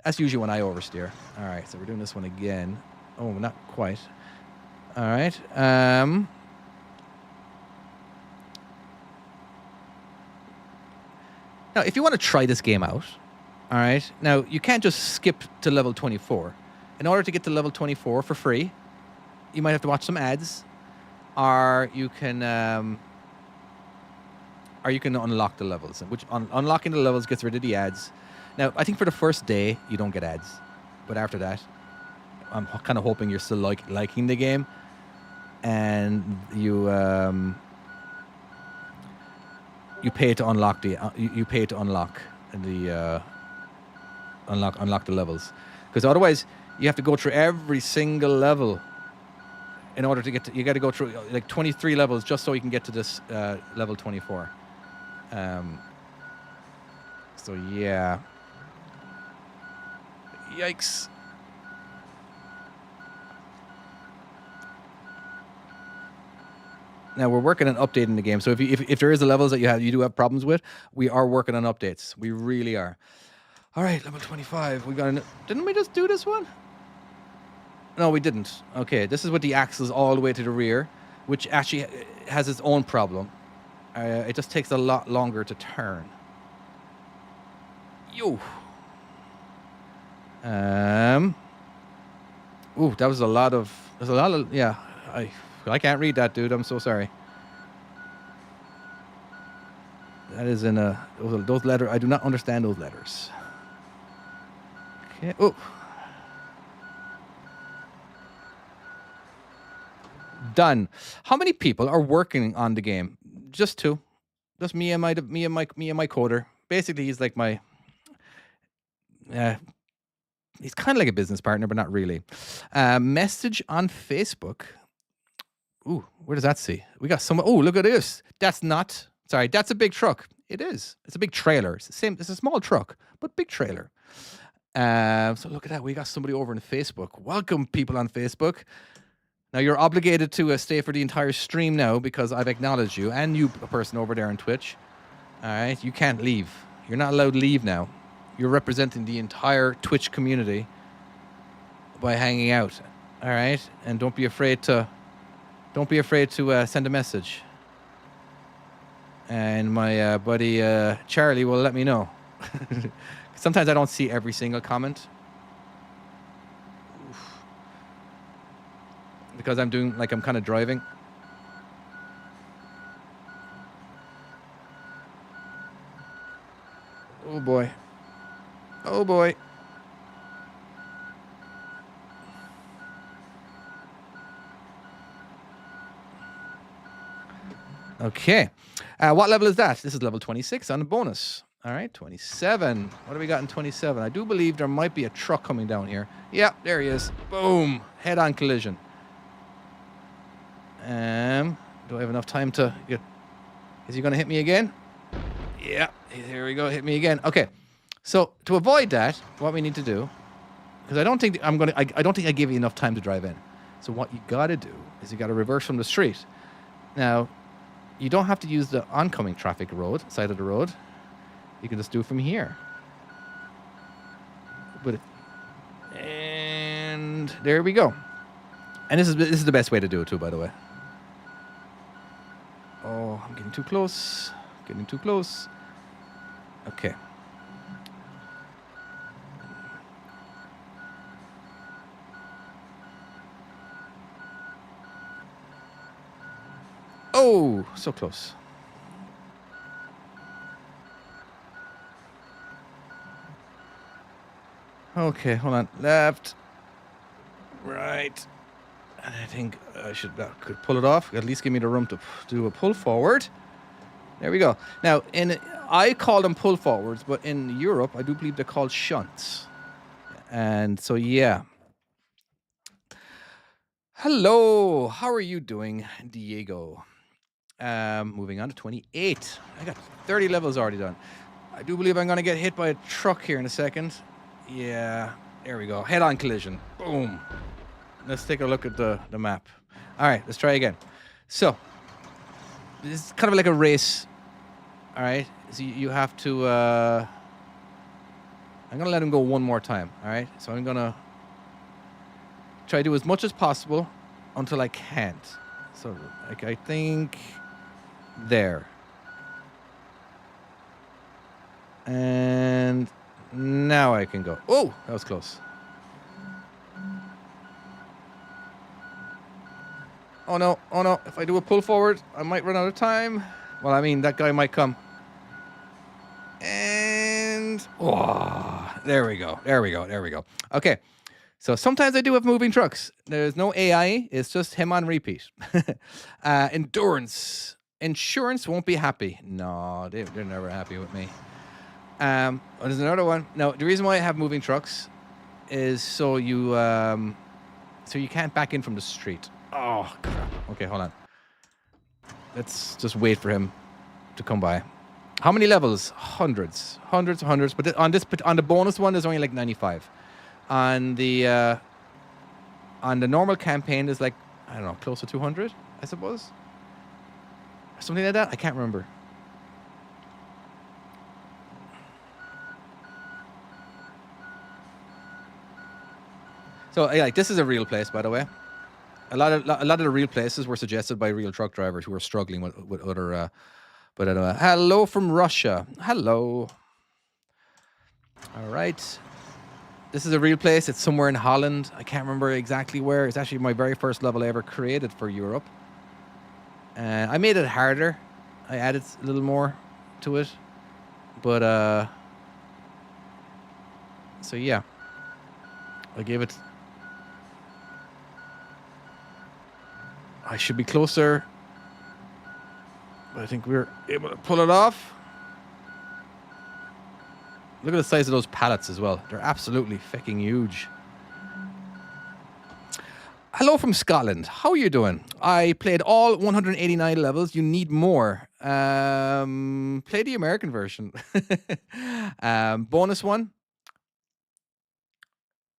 S1: That's usually when I oversteer. All right, so we're doing this one again. Oh, not quite. All right. Now, if you want to try this game out, all right, now you can't just skip to level 24. In order to get to level 24 for free, you might have to watch some ads, or you can unlock the levels, which unlocking the levels gets rid of the ads. Now, I think for the first day, you don't get ads. But after that, I'm kind of hoping you're still liking the game. And you pay to unlock unlock the levels. Because otherwise, you have to go through every single level in order to get to... You got to go through like 23 levels just so you can get to this level 24. So yeah. Yikes. Now we're working on updating the game. So if there is the levels that you do have problems with, we are working on updates. We really are. All right, level 25. Didn't we just do this one? No, we didn't. Okay, this is with the axles all the way to the rear, which actually has its own problem. It just takes a lot longer to turn. Yo. Ooh, that was a lot of... There's a lot of... Yeah, I can't read that, dude. I'm so sorry. That is in a... Those letters... I do not understand those letters. Okay. Oh. Done. How many people are working on the game? Just 2. Just me and my coder. Basically, he's like my... he's kind of like a business partner, but not really. Message on Facebook. Ooh, where does that say? We got some... Oh, look at this. That's not... Sorry, that's a big truck. It is. It's a big trailer. It's the same. It's a small truck, but big trailer. So look at that. We got somebody over on Facebook. Welcome, people on Facebook. Now, you're obligated to stay for the entire stream now because I've acknowledged you, and you, a person over there on Twitch. All right? You can't leave. You're not allowed to leave now. You're representing the entire Twitch community by hanging out. All right? And don't be afraid to send a message. And my buddy Charlie will let me know. Sometimes I don't see every single comment. Oof. Because I'm kind of driving. Oh boy. Oh boy. Okay. What level is that? This is level 26 on a bonus. All right, 27. What do we got in 27? I do believe there might be a truck coming down here. Yeah, there he is. Boom. Head-on collision. Do I have enough time to get... Is he going to hit me again? Yeah, here we go. Hit me again. Okay. So to avoid that, what we need to do because I don't think I don't think I gave you enough time to drive in. So what you got to do is you got to reverse from the street. Now, you don't have to use the oncoming traffic side of the road. You can just do it from here. And there we go. And this is the best way to do it too, by the way. Oh, I'm getting too close. Getting too close. Okay. Oh, so close. Okay, hold on. Left. Right. And I think I could pull it off. At least give me the room to do a pull forward. There we go. Now, I call them pull forwards, but in Europe, I do believe they're called shunts. And so, yeah. Hello. How are you doing, Diego? Moving on to 28. I got 30 levels already done. I do believe I'm going to get hit by a truck here in a second. Yeah. There we go. Head-on collision. Boom. Let's take a look at the map. All right, let's try again. So, this is kind of like a race. All right, so you have to... I'm going to let him go one more time. All right, so I'm going to try to do as much as possible until I can't. So, like, I think... There. And now I can go. Oh, that was close. Oh no, oh no. If I do a pull forward, I might run out of time. Well, I mean, that guy might come. And... Oh, there we go. There we go. There we go. Okay. So sometimes I do have moving trucks. There's no AI. It's just him on repeat. Endurance. Insurance won't be happy. No, they're never happy with me. There's another one. Now, the reason why I have moving trucks is so you can't back in from the street. Oh, crap. Okay, hold on. Let's just wait for him to come by. How many levels? Hundreds. But on the bonus one, there's only like 95. On the normal campaign, there's like, I don't know, close to 200, I suppose. Something like that? I can't remember. So, like, this is a real place, by the way. A lot of the real places were suggested by real truck drivers who were struggling with other. But hello from Russia. Hello. All right. This is a real place. It's somewhere in Holland. I can't remember exactly where. It's actually my very first level I ever created for Europe. I made it harder. I added a little more to it. But, so yeah. I gave it... I should be closer. But I think we're able to pull it off. Look at the size of those pallets as well. They're absolutely fucking huge. Hello from Scotland. How are you doing? I played all 189 levels. You need more. Play the American version. Bonus one.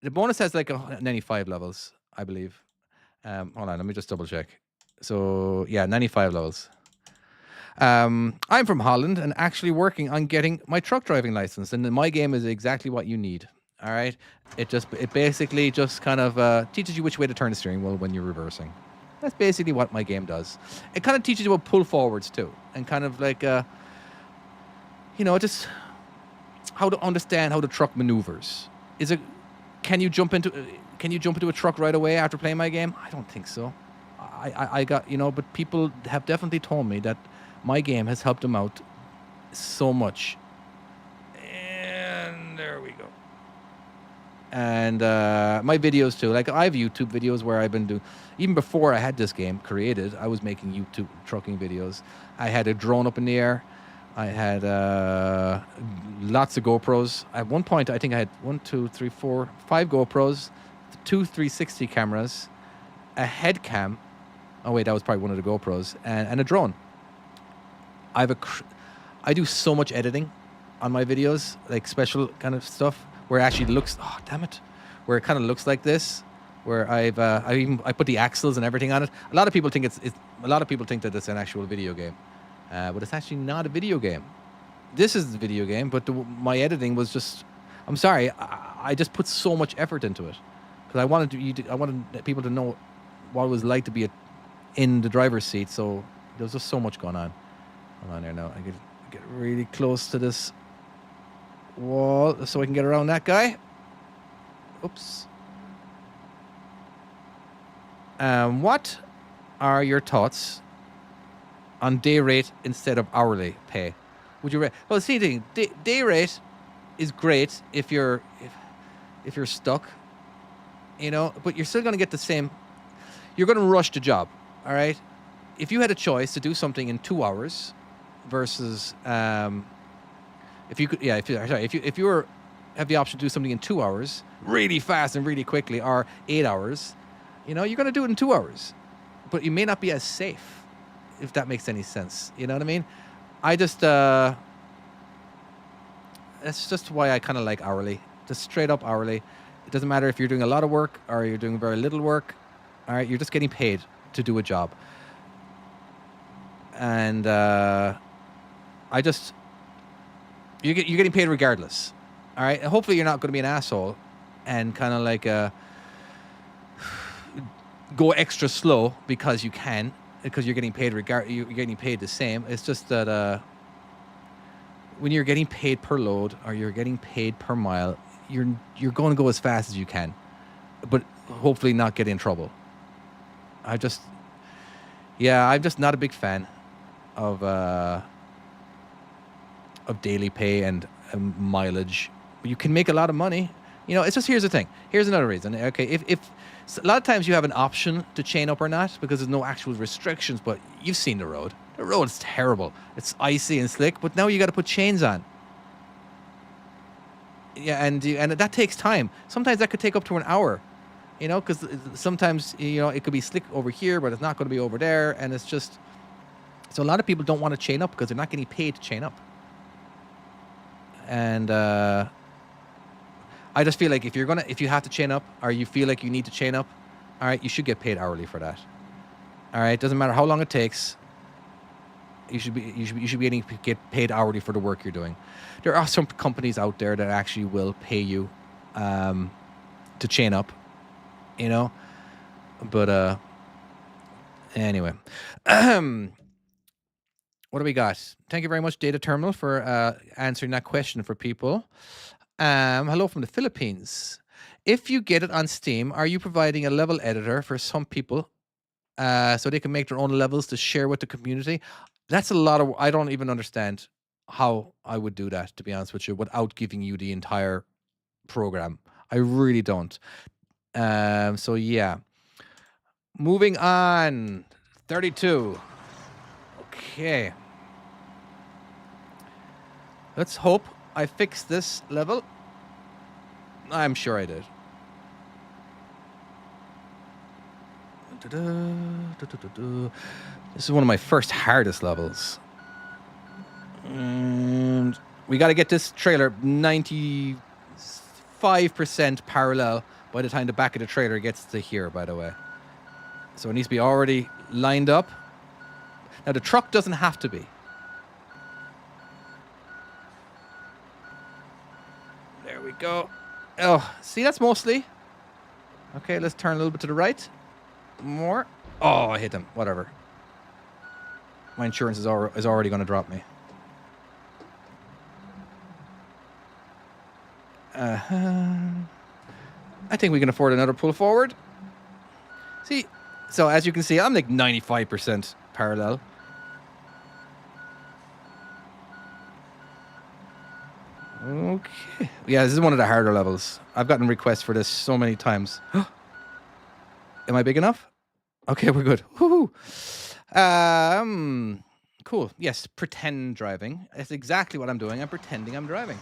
S1: The bonus has like 95 levels, I believe. Hold on, let me just double check. So, yeah, 95 levels. I'm from Holland and actually working on getting my truck driving license. And my game is exactly what you need. All right? It basically just kind of teaches you which way to turn the steering wheel when you're reversing. That's basically what my game does. It kind of teaches you about pull forwards too. And kind of like, just how to understand how the truck maneuvers. Can you jump into a truck right away after playing my game? I don't think so. I got, but people have definitely told me that my game has helped them out so much. And there we go. And my videos too. Like, I have YouTube videos where I've been doing, even before I had this game created, I was making YouTube trucking videos. I had a drone up in the air. I had lots of GoPros. At one point, I think I had 5 GoPros, 2 360 cameras, a head cam. Oh wait, that was probably one of the GoPros, and a drone. I do so much editing on my videos, like special kind of stuff, where it actually looks, oh damn it, where it kind of looks like this, where I put the axles and everything on it. A lot of people think a lot of people think that it's an actual video game, but it's actually not a video game. This is the video game, but my editing was just. I'm sorry, I just put so much effort into it because I wanted people to know what it was like to be in the driver's seat. So there was just so much going on. Hold on there now. I get really close to this wall so I can get around that guy. Oops. What are your thoughts on day rate instead of hourly pay? Would you well, see the thing, day rate is great if you're stuck, you know, but you're still going to get the same. You're going to rush the job, all right? If you had a choice to do something in 2 hours versus if you could, yeah, if you were have the option to do something in 2 hours really fast and really quickly, or 8 hours, you know, you're going to do it in 2 hours, but you may not be as safe, if that makes any sense. You know what I mean? I just that's just why I kind of like hourly, just straight up hourly. It doesn't matter if you're doing a lot of work or you're doing very little work. All right, you're just getting paid to do a job, and you're getting paid regardless. All right, and hopefully you're not going to be an asshole and kind of like go extra slow because you can, because you're getting paid you're getting paid the same. It's just that when you're getting paid per load or you're getting paid per mile, you're going to go as fast as you can, but hopefully not get in trouble. I'm just not a big fan of daily pay and mileage. You can make a lot of money. You know, it's just, here's the thing. Here's another reason. Okay, if a lot of times you have an option to chain up or not because there's no actual restrictions, but you've seen the road. The road is terrible. It's icy and slick, but now you got to put chains on. Yeah, and that takes time. Sometimes that could take up to an hour. You know, because sometimes, you know, it could be slick over here, but it's not going to be over there, and it's just. So a lot of people don't want to chain up because they're not getting paid to chain up. And I just feel like if you have to chain up, or you feel like you need to chain up, all right, you should get paid hourly for that. All right, doesn't matter how long it takes. You should be get paid hourly for the work you're doing. There are some companies out there that actually will pay you to chain up, you know. But anyway, what do we got? Thank you very much, Data Terminal, for answering that question for people. Hello from the Philippines. If you get it on Steam, are you providing a level editor for some people so they can make their own levels to share with the community? That's a lot of. I don't even understand how I would do that, to be honest with you, without giving you the entire program. I really don't. So yeah. Moving on. 32. Okay. Let's hope I fixed this level. I'm sure I did. This is one of my first hardest levels. And we got to get this trailer 95% parallel by the time the back of the trailer gets to here, by the way. So it needs to be already lined up. Now, the truck doesn't have to be. There we go. Oh, see, that's mostly. Okay, let's turn a little bit to the right. More. Oh, I hit him. Whatever. My insurance is already going to drop me. I think we can afford another pull forward. See, so as you can see, I'm like 95% parallel. Okay. Yeah, this is one of the harder levels. I've gotten requests for this so many times. Am I big enough? Okay, we're good. Woohoo. Cool. Yes, pretend driving. That's exactly what I'm doing. I'm pretending I'm driving.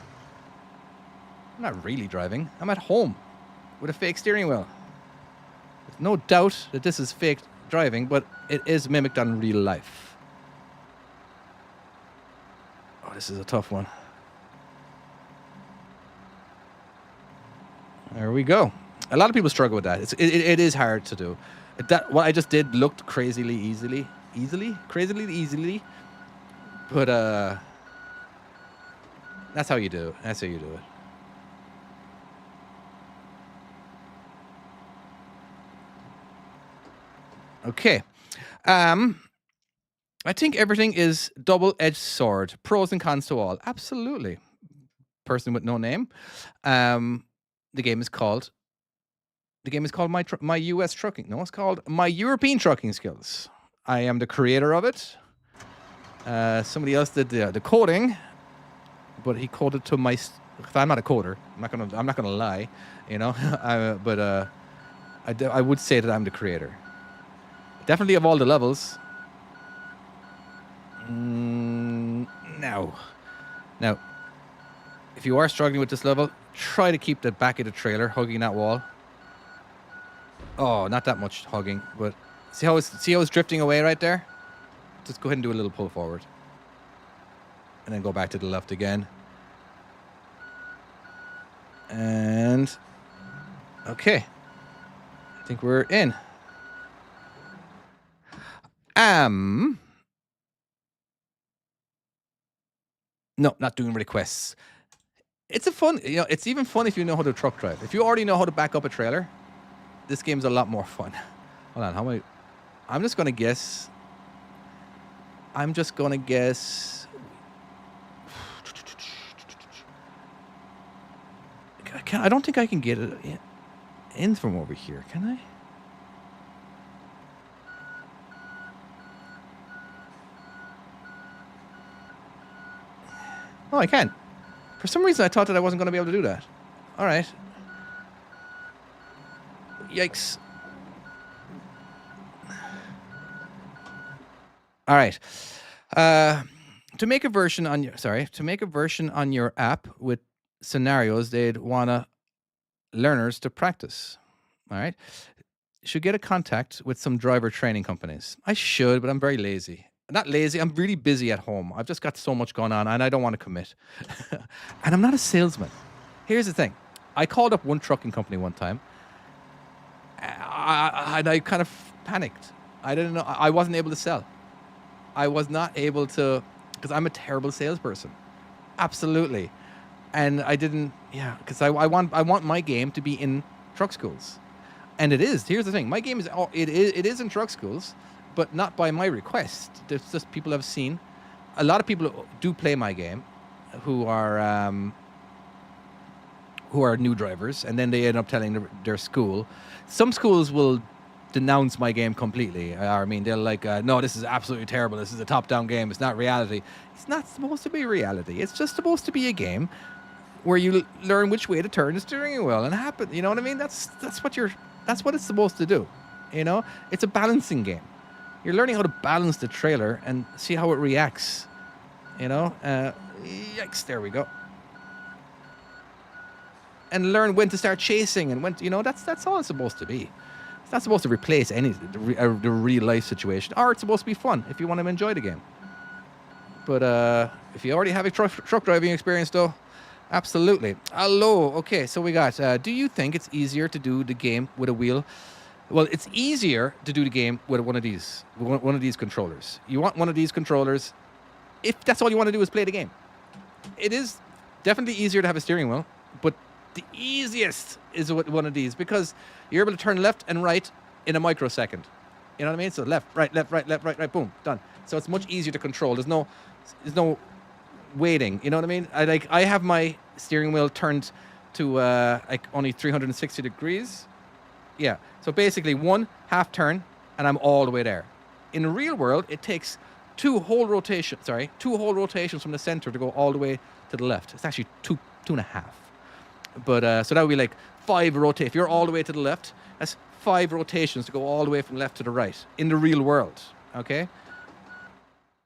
S1: I'm not really driving. I'm at home with a fake steering wheel. There's no doubt that this is fake driving, but it is mimicked on real life. Oh, this is a tough one. There we go. A lot of people struggle with that. It is hard to do. That what I just did looked crazily easily, but that's how you do it. That's how you do it. Okay. I think everything is double-edged sword. Pros and cons to all. Absolutely. Person with no name. The game is called my US trucking. No, it's called My European Trucking Skills. I am the creator of it. Somebody else did the coding, but he coded to my. I'm not a coder. I'm not gonna lie, you know. But I would say that I'm the creator. Definitely of all the levels. Now, if you are struggling with this level, try to keep the back of the trailer hugging that wall. Oh, not that much hugging, but see how it's drifting away right there? Just go ahead and do a little pull forward. And then go back to the left again. And okay. I think we're in. No, not doing requests. It's it's even fun if you know how to truck drive. If you already know how to back up a trailer, this game's a lot more fun. Hold on, how many? I'm just gonna guess. I don't think I can get it in from over here, can I? Oh, I can. For some reason, I thought that I wasn't going to be able to do that. All right. Yikes. All right. To make a version on your app with scenarios they'd want learners to practice. All right. Should get a contact with some driver training companies. I should, but I'm very lazy. Not lazy. I'm really busy at home. I've just got so much going on, and I don't want to commit. And I'm not a salesman. Here's the thing. I called up one trucking company one time, and I kind of panicked. I didn't know. I wasn't able to sell. I was not able to, because I'm a terrible salesperson. Absolutely. And I didn't, because I want my game to be in truck schools. And it is. Here's the thing. My game it is in truck schools, but not by my request. There's just people I've seen. A lot of people do play my game who are new drivers, and then they end up telling their school. Some schools will denounce my game completely. I mean, they're like, no, this is absolutely terrible. This is a top-down game. It's not reality. It's not supposed to be reality. It's just supposed to be a game where you learn which way to turn the steering wheel and happen. You know what I mean? That's what it's supposed to do. You know, it's a balancing game. You're learning how to balance the trailer and see how it reacts. You know, yikes! There we go. And learn when to start chasing and when that's all it's supposed to be. It's not supposed to replace the real life situation, or it's supposed to be fun if you want to enjoy the game. But if you already have a truck driving experience, though, absolutely. Hello. Okay, so we got. Do you think it's easier to do the game with a wheel? Well, it's easier to do the game with one of these controllers. You want one of these controllers if that's all you want to do is play the game. It is definitely easier to have a steering wheel, but the easiest is with one of these because you're able to turn left and right in a microsecond. You know what I mean? So left, right, boom, done. So it's much easier to control. There's no waiting. You know what I mean? I have my steering wheel turned to only 360 degrees. Yeah. So basically one half turn and I'm all the way there. In the real world, it takes two whole rotations from the center to go all the way to the left. It's actually two and a half. But so that would be like 5 rotations. If you're all the way to the left, that's 5 rotations to go all the way from left to the right in the real world. Okay.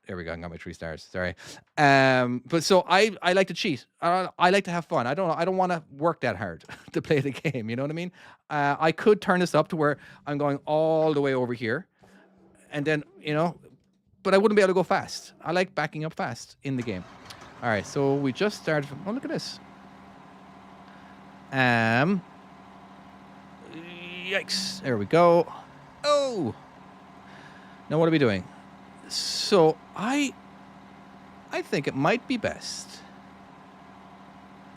S1: There we go. I got my 3 stars. Sorry. But so I like to cheat. I like to have fun. I don't want to work that hard to play the game. You know what I mean? I could turn this up to where I'm going all the way over here, and then but I wouldn't be able to go fast. I like backing up fast in the game. All right. So we just started. Oh, look at this. Yikes. There we go. Oh. Now what are we doing? So I think it might be best.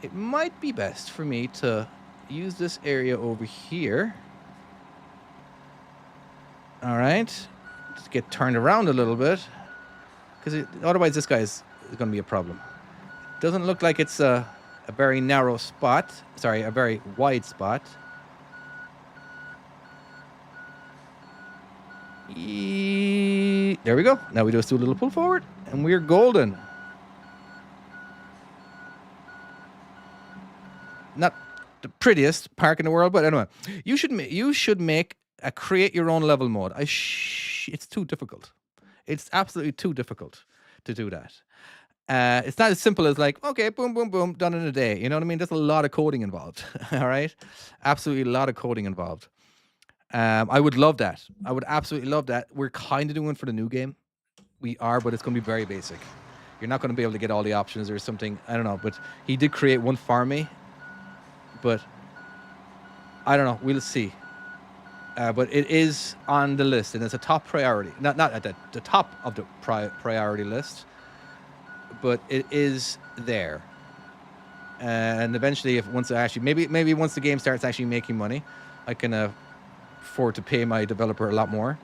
S1: It might be best for me to use this area over here. All right. Just get turned around a little bit. Because otherwise this guy is going to be a problem. Doesn't look like it's a very narrow spot. Sorry, a very wide spot. There we go. Now we just do a little pull forward, and we're golden. Not the prettiest park in the world, but anyway, you should make a create your own level mode. It's too difficult. It's absolutely too difficult to do that. It's not as simple as like, okay, boom, boom, boom, done in a day. You know what I mean? There's a lot of coding involved. All right, absolutely a lot of coding involved. I would love that. I would absolutely love that. We're kind of doing it for the new game. We are, but it's going to be very basic. You're not going to be able to get all the options or something. I don't know, but he did create one for me. But I don't know. We'll see. But it is on the list, and it's a top priority. Not at the top of the priority list, but it is there. And eventually, once the game starts actually making money, I can afford to pay my developer a lot more,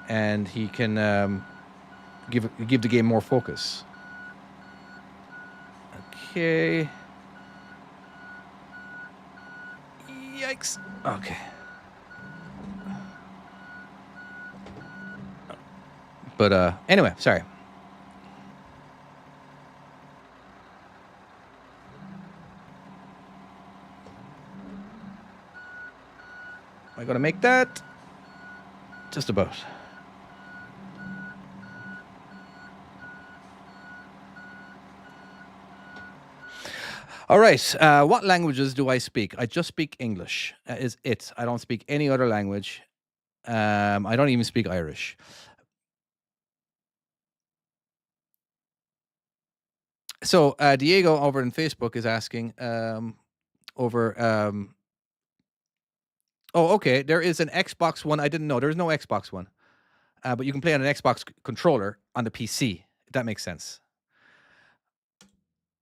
S1: and he can give the game more focus. Okay. Yikes. Okay. But anyway, sorry. Am I gonna make that? Just about. All right. What languages do I speak? I just speak English. Is it? I don't speak any other language. I don't even speak Irish. So Diego over in Facebook is asking over. Oh, okay. There is an Xbox One. I didn't know. There's no Xbox One. But you can play on an Xbox controller on the PC. If that makes sense.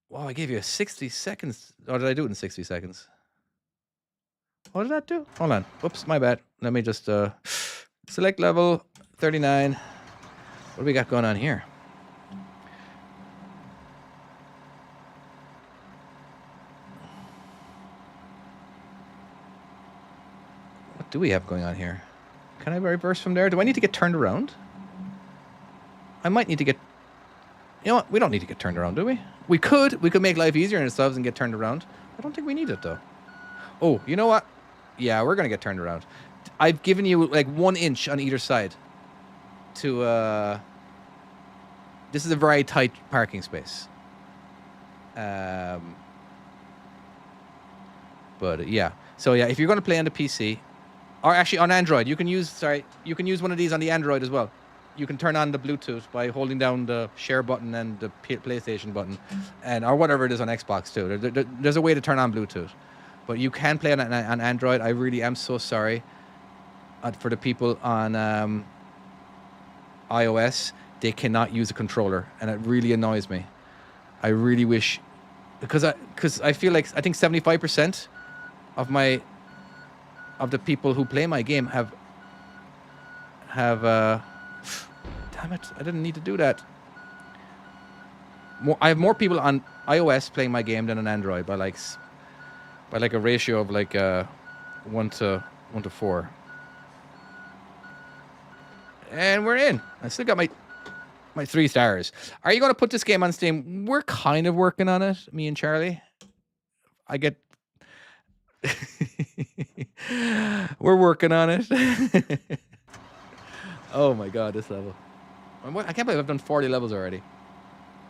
S1: Wow, I gave you 60 seconds. Or did I do it in 60 seconds? What did that do? Hold on. Whoops, my bad. Let me just select level 39. What do we got going on here? What do we have going on here? Can I reverse from there? Do I need to get turned around? I might need to get... You know what? We don't need to get turned around, do we? We could make life easier on ourselves and get turned around. I don't think we need it, though. Oh, you know what? Yeah, we're going to get turned around. I've given you, like, 1 inch on either side to... This is a very tight parking space. But, yeah. So, yeah, if you're going to play on the PC... Or actually on Android, you can use one of these on the Android as well. You can turn on the Bluetooth by holding down the share button and the PlayStation button, or whatever it is on Xbox too. There's a way to turn on Bluetooth, but you can play on Android. I really am so sorry for the people on iOS. They cannot use a controller, and it really annoys me. I really wish, because I feel like I think 75% of the people who play my game have damn it, I didn't need to do that. I have more people on iOS playing my game than on Android by like a ratio of like 1 to 4. And we're in. I still got my 3 stars. Are you going to put this game on Steam? We're kind of working on it, me and Charlie. We're working on it. Oh my god, this level. I can't believe I've done 40 levels already.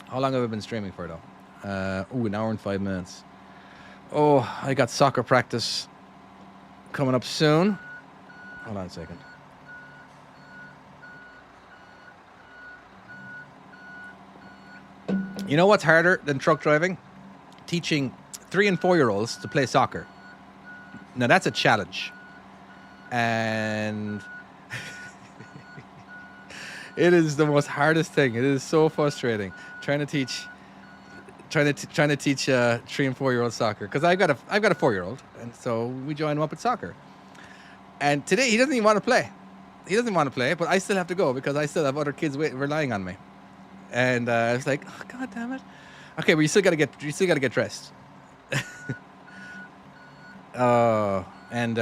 S1: How long have I been streaming for, though? An hour and 5 minutes. Oh, I got soccer practice coming up soon. Hold on a second. You know what's harder than truck driving? Teaching 3- and 4-year-olds to play soccer. Now, that's a challenge. and it is the most hardest thing. It is so frustrating trying to teach, trying to teach 3 and 4 year old soccer because I've got a 4 year old, and so we join him up at soccer. And today he doesn't even want to play. He doesn't want to play, but I still have to go because I still have other kids relying on me. And I was like, oh, God damn it. Okay, but you still gotta get dressed. And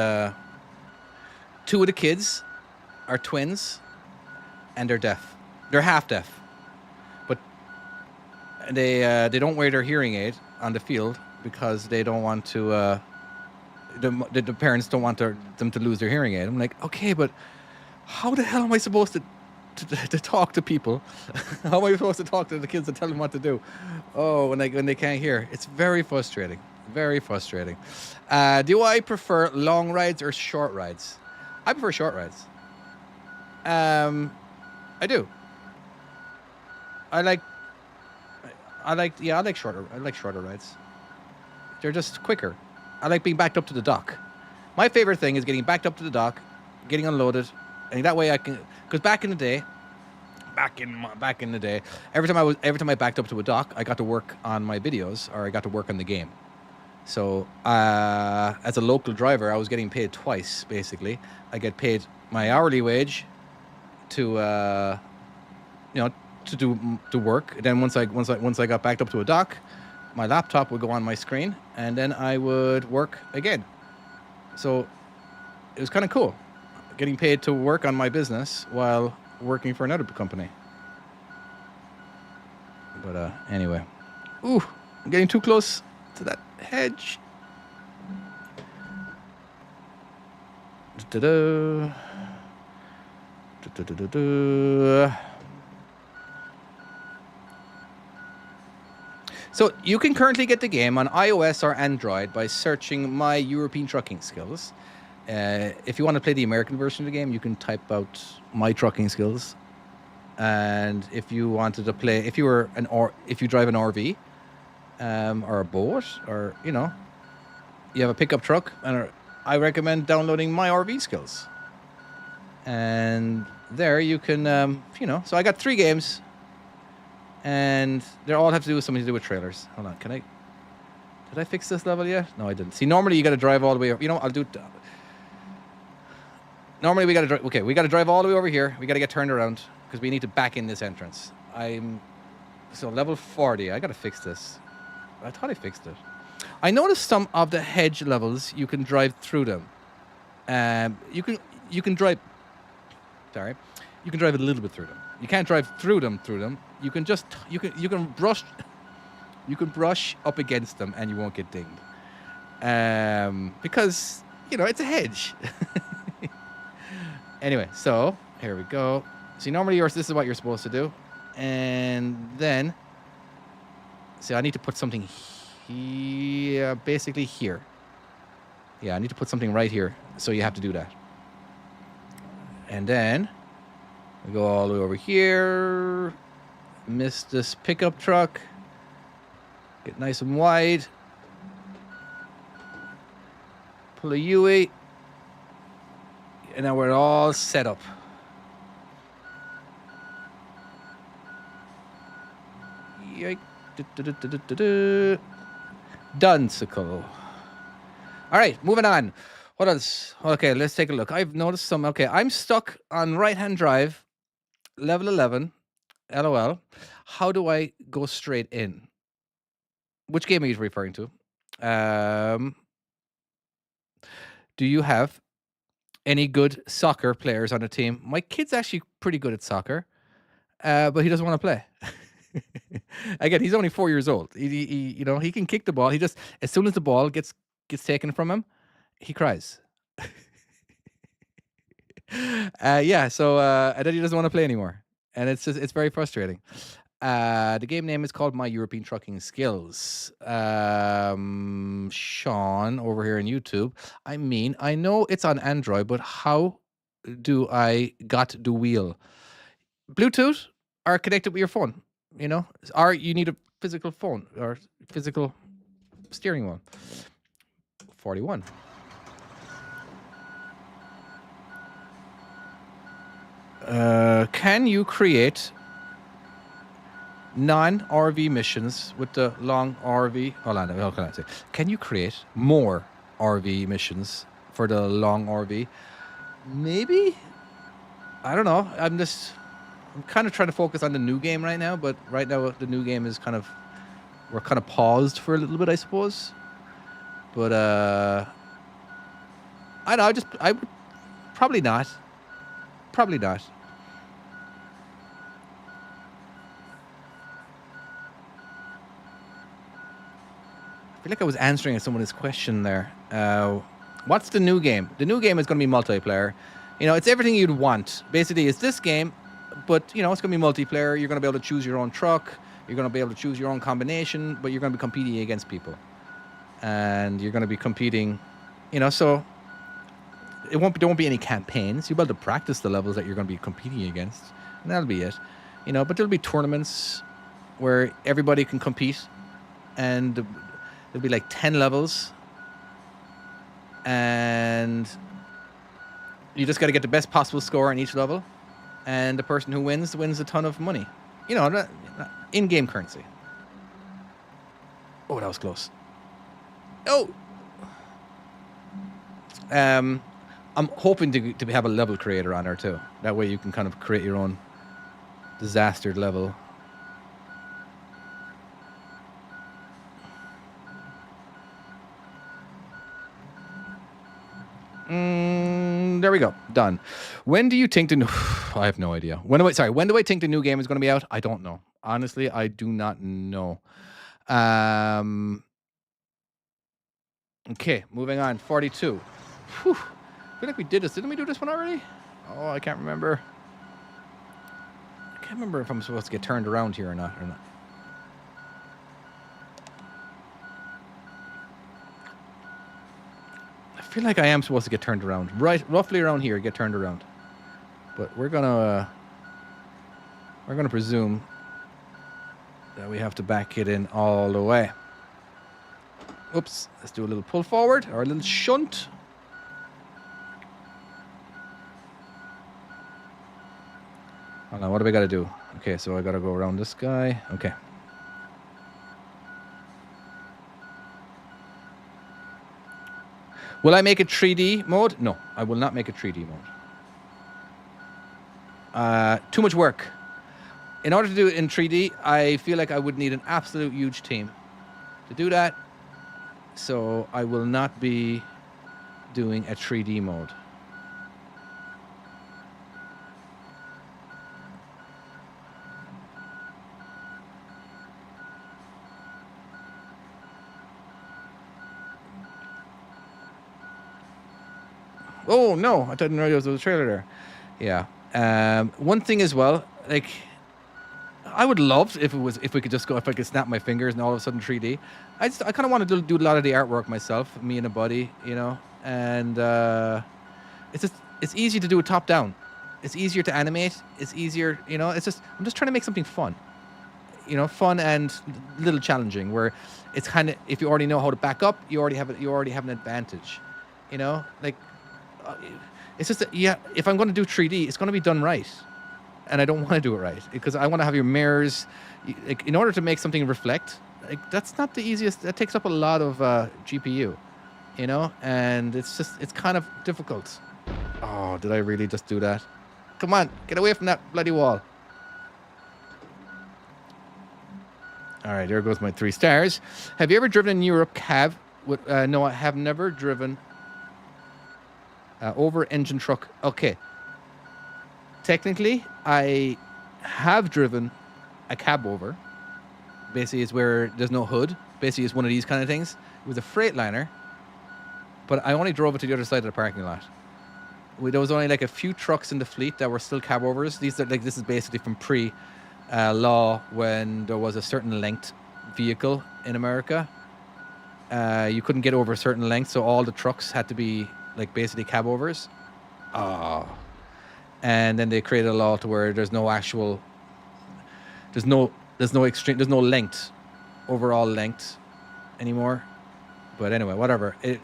S1: 2 of the kids are twins, and they're deaf. They're half deaf, but they don't wear their hearing aid on the field because they don't want to. The parents don't want them to lose their hearing aid. I'm like, okay, but how the hell am I supposed to talk to people? How am I supposed to talk to the kids and tell them what to do? Oh, when they can't hear, it's very frustrating. Very frustrating. Do I prefer long rides or short rides? I prefer short rides. I do. I like shorter rides. They're just quicker. I like being backed up to the dock. My favorite thing is getting backed up to the dock, getting unloaded, and that way I can. Because back in the day, every time I backed up to a dock, I got to work on my videos or I got to work on the game. So as a local driver, I was getting paid twice basically. I get paid my hourly wage to to work. Then once I got backed up to a dock, my laptop would go on my screen, and then I would work again. So it was kind of cool, getting paid to work on my business while working for another company. But anyway, ooh, I'm getting too close to that hedge. Da-da-da. Da-da-da-da. So you can currently get the game on iOS or Android by searching My European Trucking Skills. If you want to play the American version of the game, you can type out My Trucking Skills. And if you wanted to play, if you drive an RV or a boat, or you have a pickup truck, and I recommend downloading My RV Skills. And there you can, So I got 3 games. And they all have to do with something to do with trailers. Hold on, did I fix this level yet? No, I didn't. See, normally you got to drive all the way over. I'll do it. Normally we got to drive. Okay, we got to drive all the way over here. We got to get turned around because we need to back in this entrance. So level 40. I got to fix this. I thought I fixed it. I noticed some of the hedge levels you can drive through them. You can drive. Sorry, you can drive a little bit through them. You can't drive through them. You can just you can brush up against them and you won't get dinged. Because it's a hedge. Anyway, so here we go. See, normally this is what you're supposed to do, and then see, I need to put something here, basically here. Yeah, I need to put something right here. So you have to do that, and then. We go all the way over here. Miss this pickup truck. Get nice and wide. Pull a U-8. And now we're all set up. Yike. Dunsicle. All right, moving on. What else? Okay, let's take a look. I've noticed some. Okay, I'm stuck on right-hand drive. Level 11, LOL. How do I go straight in? Which game are you referring to? Do you have any good soccer players on the team? My kid's actually pretty good at soccer, but he doesn't want to play. Again, he's only 4 years old. He can kick the ball. He just, as soon as the ball gets taken from him, he cries. So and then he doesn't want to play anymore, and it's very frustrating. The game name is called My European Trucking Skills. Sean over here on YouTube. I know it's on Android, but how do I got the wheel? Bluetooth or connected with your phone, or you need a physical phone or physical steering wheel. 41. Can you create non-RV missions with the long RV? Hold on, how can I say? Can you create more RV missions for the long RV? Maybe. I don't know. I'm kind of trying to focus on the new game right now, but right now the new game is we're kind of paused for a little bit, I suppose. But I don't know. I would probably not. Probably not. I feel like I was answering someone's question there. What's the new game? The new game is going to be multiplayer. You know, it's everything you'd want. Basically, it's this game, but, you know, it's going to be multiplayer. You're going to be able to choose your own truck. You're going to be able to choose your own combination, but you're going to be competing against people. And you're going to be competing, you know, so there won't be any campaigns. You'll be able to practice the levels that you're going to be competing against, and that'll be it. You know, but there'll be tournaments where everybody can compete, and there'll be like 10 levels, and you just got to get the best possible score on each level, and the person who wins a ton of money. You know, in-game currency. Oh, that was close. Oh! I'm hoping to have a level creator on there too. That way you can kind of create your own disastered level. There we go. Done. When do you think the new... I have no idea. When do I think the new game is going to be out? I don't know. Honestly, I do not know. Okay, moving on. 42. Whew. I feel like we did this. Didn't we do this one already? Oh, I can't remember. I can't remember if I'm supposed to get turned around here or not. I feel like I am supposed to get turned around. Right, roughly around here, get turned around. But we're gonna presume that we have to back it in all the way. Oops, let's do a little pull forward or a little shunt. Hold on, what do we got to do? Okay, so I got to go around this guy. Okay. Will I make it 3D mode? No, I will not make it 3D mode. Too much work. In order to do it in 3D, I feel like I would need an absolute huge team to do that. So I will not be doing a 3D mode. Oh no, I didn't realize there was a trailer there. Yeah. One thing as well, like, I would love if we could snap my fingers and all of a sudden 3D. I kind of want to do a lot of the artwork myself, me and a buddy, you know. And it's easy to do it top down. It's easier to animate. It's easier, you know. I'm just trying to make something fun, you know, fun and a little challenging. Where it's kind of, if you already know how to back up, you already have an advantage, you know. Like, it's just that, yeah. If I'm going to do 3D, it's going to be done right. And I don't want to do it right because I want to have your mirrors. Like, in order to make something reflect, like, that's not the easiest. That takes up a lot of GPU, you know, and it's kind of difficult. Oh, did I really just do that? Come on, get away from that bloody wall. All right, there goes my 3 stars. Have you ever driven in Europe cab? No, I have never driven over engine truck. Okay. Technically, I have driven a cab over. Basically, it's where there's no hood. Basically, it's one of these kind of things. It was a Freightliner, but I only drove it to the other side of the parking lot. There was only like a few trucks in the fleet that were still cab overs. This is basically from pre-law when there was a certain length vehicle in America. You couldn't get over a certain length, so all the trucks had to be like basically cab overs. And then they created a law to where there's no length, overall length anymore. But anyway, whatever. It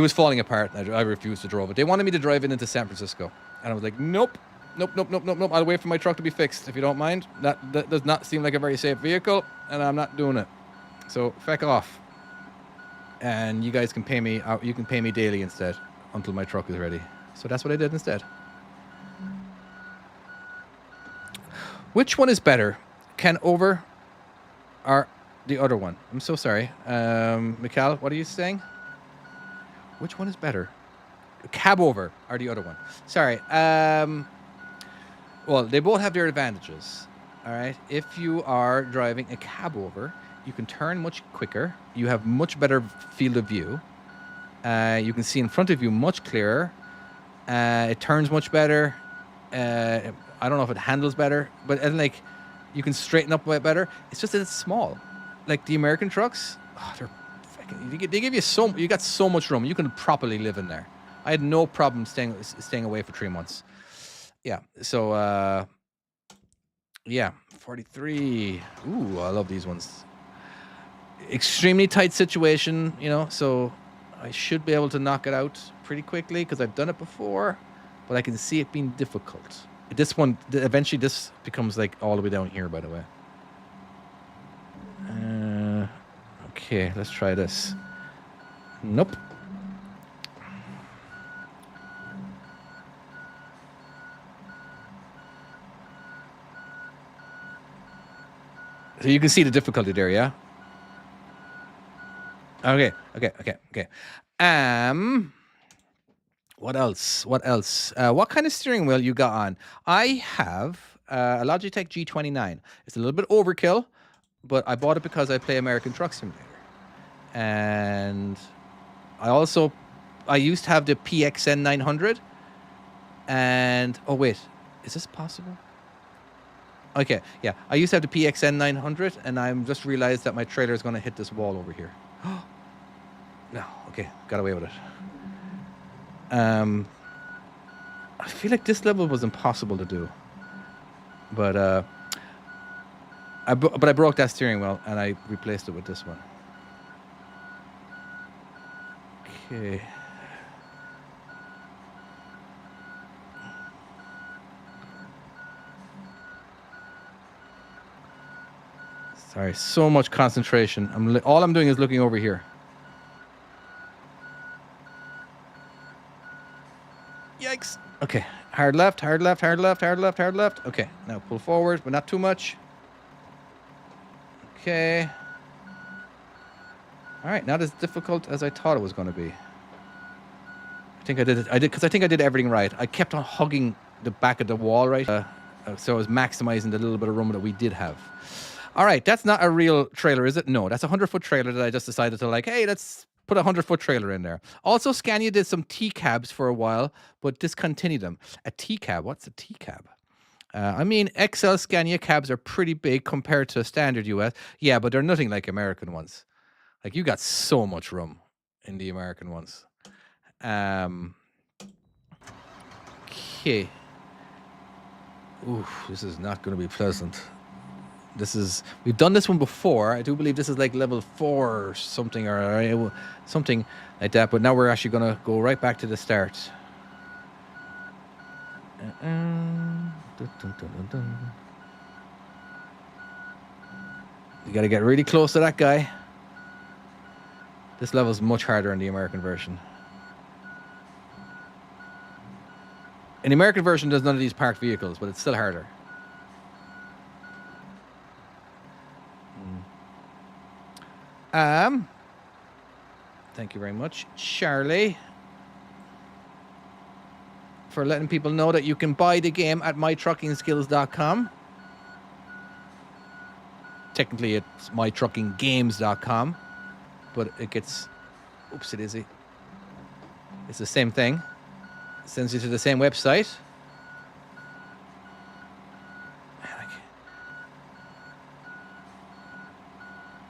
S1: was falling apart. I refused to drive it. They wanted me to drive it into San Francisco, and I was like, nope, Nope, nope, nope, nope, nope. I'll wait for my truck to be fixed, if you don't mind. That does not seem like a very safe vehicle, and I'm not doing it. So, feck off. And you guys can pay me out. You can pay me daily instead until my truck is ready. So that's what I did instead. Which one is better? Can over or the other one? I'm so sorry. Mikhail, what are you saying? Which one is better? Cab over or the other one? Sorry. Well, they both have their advantages. All right. If you are driving a cab over, you can turn much quicker. You have much better field of view. You can see in front of you much clearer. It turns much better. I don't know if it handles better, but like you can straighten up better. It's just that it's small. Like the American trucks, they're fucking. They give you so. You got so much room. You can properly live in there. I had no problem staying away for 3 months. Yeah. So yeah, 43. Ooh, I love these ones. Extremely tight situation, so I should be able to knock it out pretty quickly because I've done it before, but I can see it being difficult. This one, eventually this becomes like all the way down here, by the way. Okay, let's try this. Nope. So you can see the difficulty there, yeah? Okay. What else? What kind of steering wheel you got on? I have a Logitech G29. It's a little bit overkill, but I bought it because I play American Truck Simulator. And I used to have the PXN 900. And, oh wait, is this possible? Okay, yeah. I used to have the PXN 900, and I'm just realized that my trailer is going to hit this wall over here. No, okay, got away with it. I feel like this level was impossible to do, but I broke that steering wheel and I replaced it with this one. Okay. Sorry, so much concentration. All I'm doing is looking over here. Yikes. Okay. Hard left, hard left, hard left, hard left, hard left. Okay. Now pull forward, but not too much. Okay. All right. Not as difficult as I thought it was going to be. I think I did it. Because I think I did everything right. I kept on hugging the back of the wall, right? So I was maximizing the little bit of room that we did have. All right. That's not a real trailer, is it? No. That's a 100-foot trailer that I just decided to hey, let's put a 100-foot trailer in there. Also, Scania did some T-cabs for a while, but discontinued them. A T-cab? What's a T-cab? I mean, XL Scania cabs are pretty big compared to standard US. Yeah, but they're nothing like American ones. Like, you got so much room in the American ones. Okay. Ooh, this is not going to be pleasant. We've done this one before. I do believe this is like level 4 or something, or something like that. But now we're actually going to go right back to the start. You got to get really close to that guy. This level is much harder in the American version. In the American version, there's none of these parked vehicles, but it's still harder. Thank you very much, Charlie, for letting people know that you can buy the game at mytruckingskills.com. Technically, it's mytruckinggames.com, but it gets... Oopsie daisy. It's the same thing. It sends you to the same website.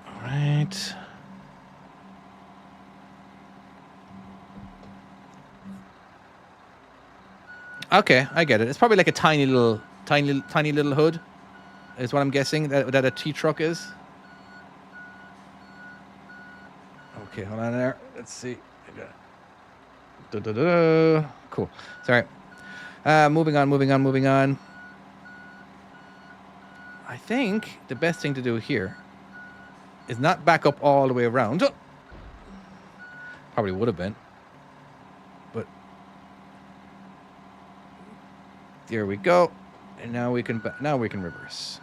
S1: All right. Okay, I get it. It's probably like a tiny little hood, is what I'm guessing that a T truck is. Okay, hold on there. Let's see. Cool. Sorry. Moving on, moving on, moving on. I think the best thing to do here is not back up all the way around. Probably would have been. But there we go. And now we can reverse.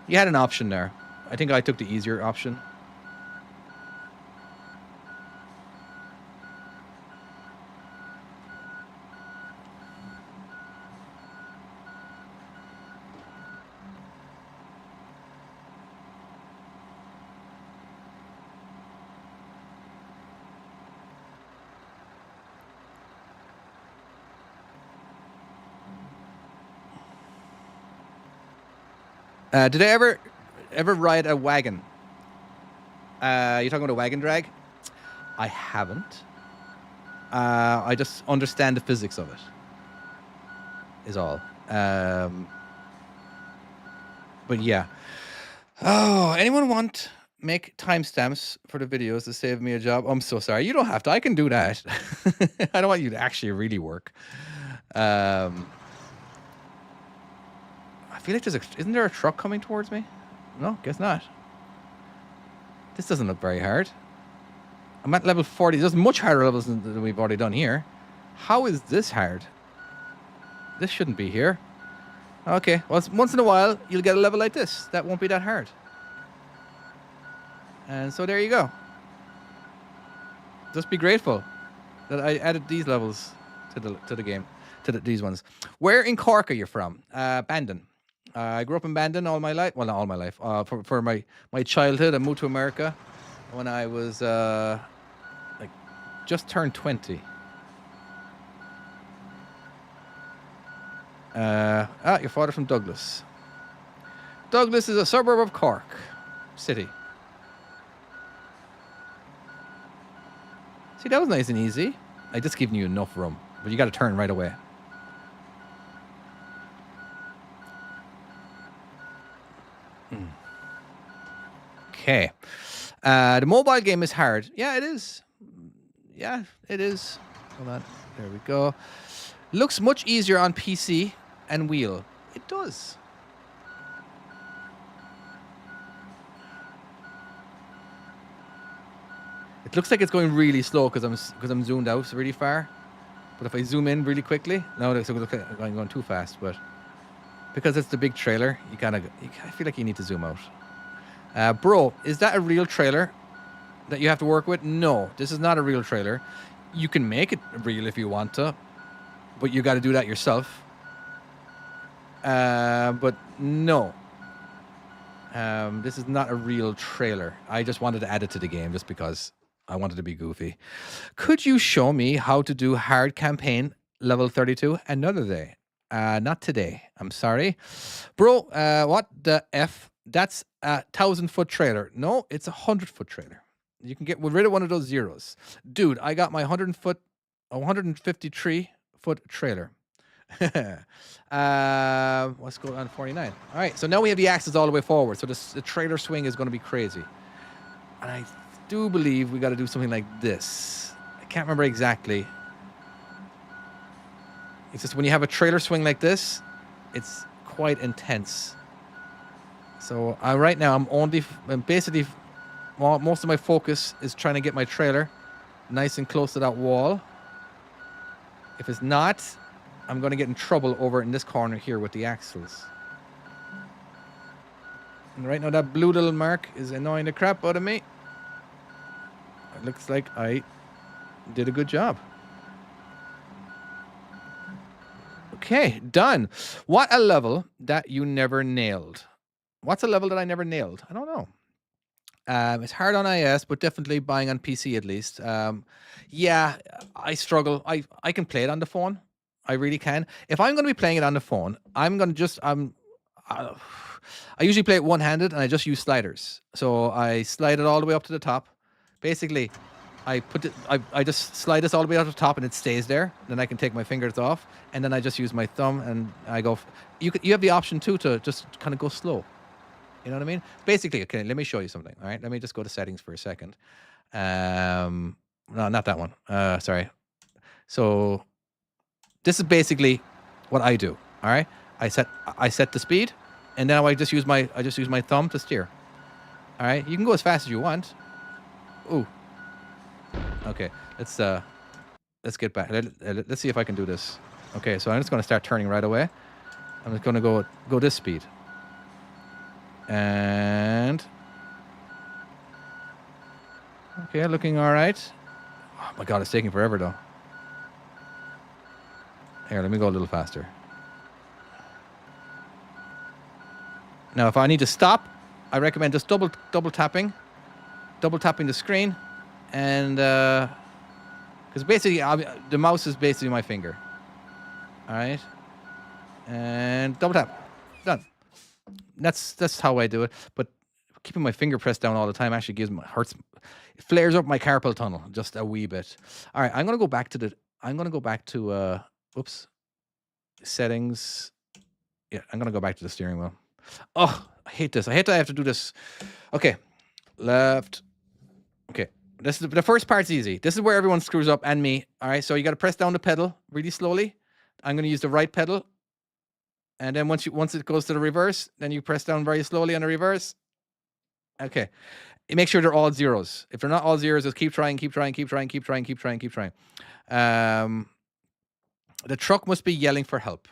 S1: You had an option there. I think I took the easier option. Did I ever ride a wagon? You're talking about a wagon drag? I haven't. I just understand the physics of it. Is all. But yeah. Oh, anyone want make timestamps for the videos to save me a job? I'm so sorry. You don't have to. I can do that. I don't want you to actually really work. I feel like isn't there a truck coming towards me? No, guess not. This doesn't look very hard. I'm at level 40. There's much harder levels than we've already done here. How is this hard? This shouldn't be here. Okay, well, once in a while, you'll get a level like this. That won't be that hard. And so there you go. Just be grateful that I added these levels to the game, these ones. Where in Cork are you from? Bandon. I grew up in Bandon all my life. Well, not all my life. For my childhood, I moved to America when I was like just turned 20. Your father from Douglas. Douglas is a suburb of Cork City. See, that was nice and easy. I just giving you enough room, but you got to turn right away. Okay. The mobile game is hard. Yeah, it is. Yeah, it is. Hold on. There we go. Looks much easier on PC and wheel. It does. It looks like it's going really slow because I'm zoomed out really far. But if I zoom in really quickly, no, it looks like I'm going too fast. But because it's the big trailer, I feel like you need to zoom out. Bro, is that a real trailer that you have to work with? No, this is not a real trailer. You can make it real if you want to, but you got to do that yourself. But no, this is not a real trailer. I just wanted to add it to the game just because I wanted to be goofy. Could you show me how to do hard campaign level 32 another day? Not today. I'm sorry. Bro, what the F? That's a 1,000-foot trailer. No, it's a 100-foot trailer. You can get rid of one of those zeros. Dude, I got my 153-foot trailer. Let's go on 49. All right, so now we have the axles all the way forward. So the trailer swing is going to be crazy. And I do believe we got to do something like this. I can't remember exactly. It's just when you have a trailer swing like this, it's quite intense. So right now I'm basically, well, most of my focus is trying to get my trailer nice and close to that wall. If it's not, I'm going to get in trouble over in this corner here with the axles. And right now that blue little mark is annoying the crap out of me. It looks like I did a good job. Okay, done. What a level that you never nailed. What's a level that I never nailed? I don't know. It's hard on iOS, but definitely buying on PC at least. Yeah, I struggle. I can play it on the phone. I really can. If I'm going to be playing it on the phone, I'm going to just I usually play it one-handed and I just use sliders. So I slide it all the way up to the top. Basically, I just slide this all the way up to the top and it stays there. Then I can take my fingers off and then I just use my thumb and I go. You have the option too to just kind of go slow. You know what I mean? Basically, okay, let me show you something. All right, let me just go to settings for a second. No, not that one. Sorry. So This is basically what I do. All right, I set the speed, and then I just use my thumb to steer. All right, you can go as fast as you want. Ooh, okay. Let's get back. Let's see if I can do this. Okay, so I'm just going to start turning right away. I'm just going to go this speed. And okay, looking all right. Oh my god, it's taking forever though. Here, let me go a little faster. Now, if I need to stop, I recommend just double tapping the screen, and because basically the mouse is basically my finger. All right, and double tap, done. That's how I do it. But keeping my finger pressed down all the time actually it flares up my carpal tunnel just a wee bit. All right, I'm gonna go back to oops, settings. Yeah, I'm gonna go back to the steering wheel. Oh, I hate this. I hate that I have to do this. Okay, left. Okay, this is the first part's easy. This is where everyone screws up, and me. All right, so you got to press down the pedal really slowly. I'm gonna use the right pedal, and then once it goes to the reverse, then you press down very slowly on the reverse. Okay, make sure they're all zeros. If they're not all zeros, just keep trying. The truck must be yelling for help.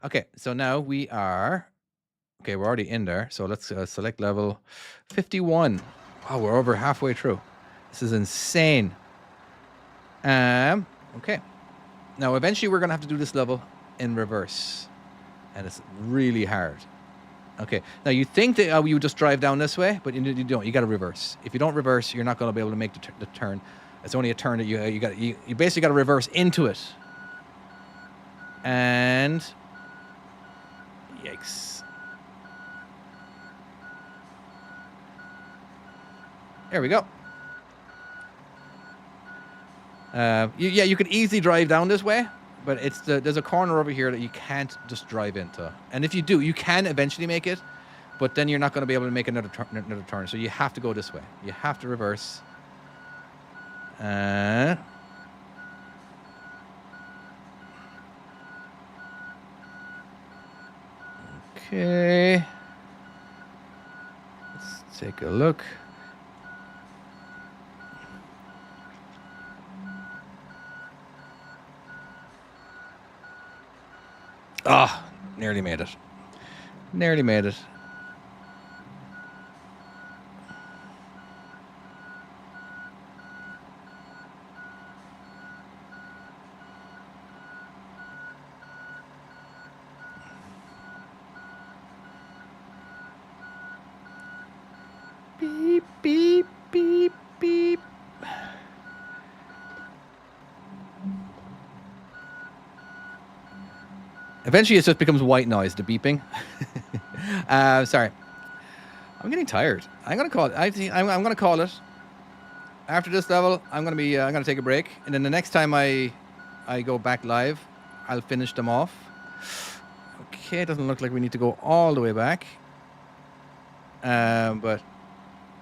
S1: Okay, so now we are. Okay, we're already in there. So let's select level 51. Wow, we're over halfway through. This is insane. Okay. Now, eventually, we're going to have to do this level in reverse. And it's really hard. Okay. Now, you think that you just drive down this way, but you don't. You got to reverse. If you don't reverse, you're not going to be able to make the turn. It's only a turn that you basically got to reverse into it. And yikes. There we go. You could easily drive down this way, but there's a corner over here that you can't just drive into. And if you do, you can eventually make it, but then you're not going to be able to make another turn. So you have to go this way. You have to reverse. Okay. Let's take a look. Ah, oh, nearly made it. Nearly made it. Beep, beep, beep, beep. Eventually, it just becomes white noise, the beeping. Sorry. I'm getting tired. I'm gonna call it. I'm gonna call it. After this level, I'm gonna take a break, and then the next time I go back live, I'll finish them off. Okay, it doesn't look like we need to go all the way back. But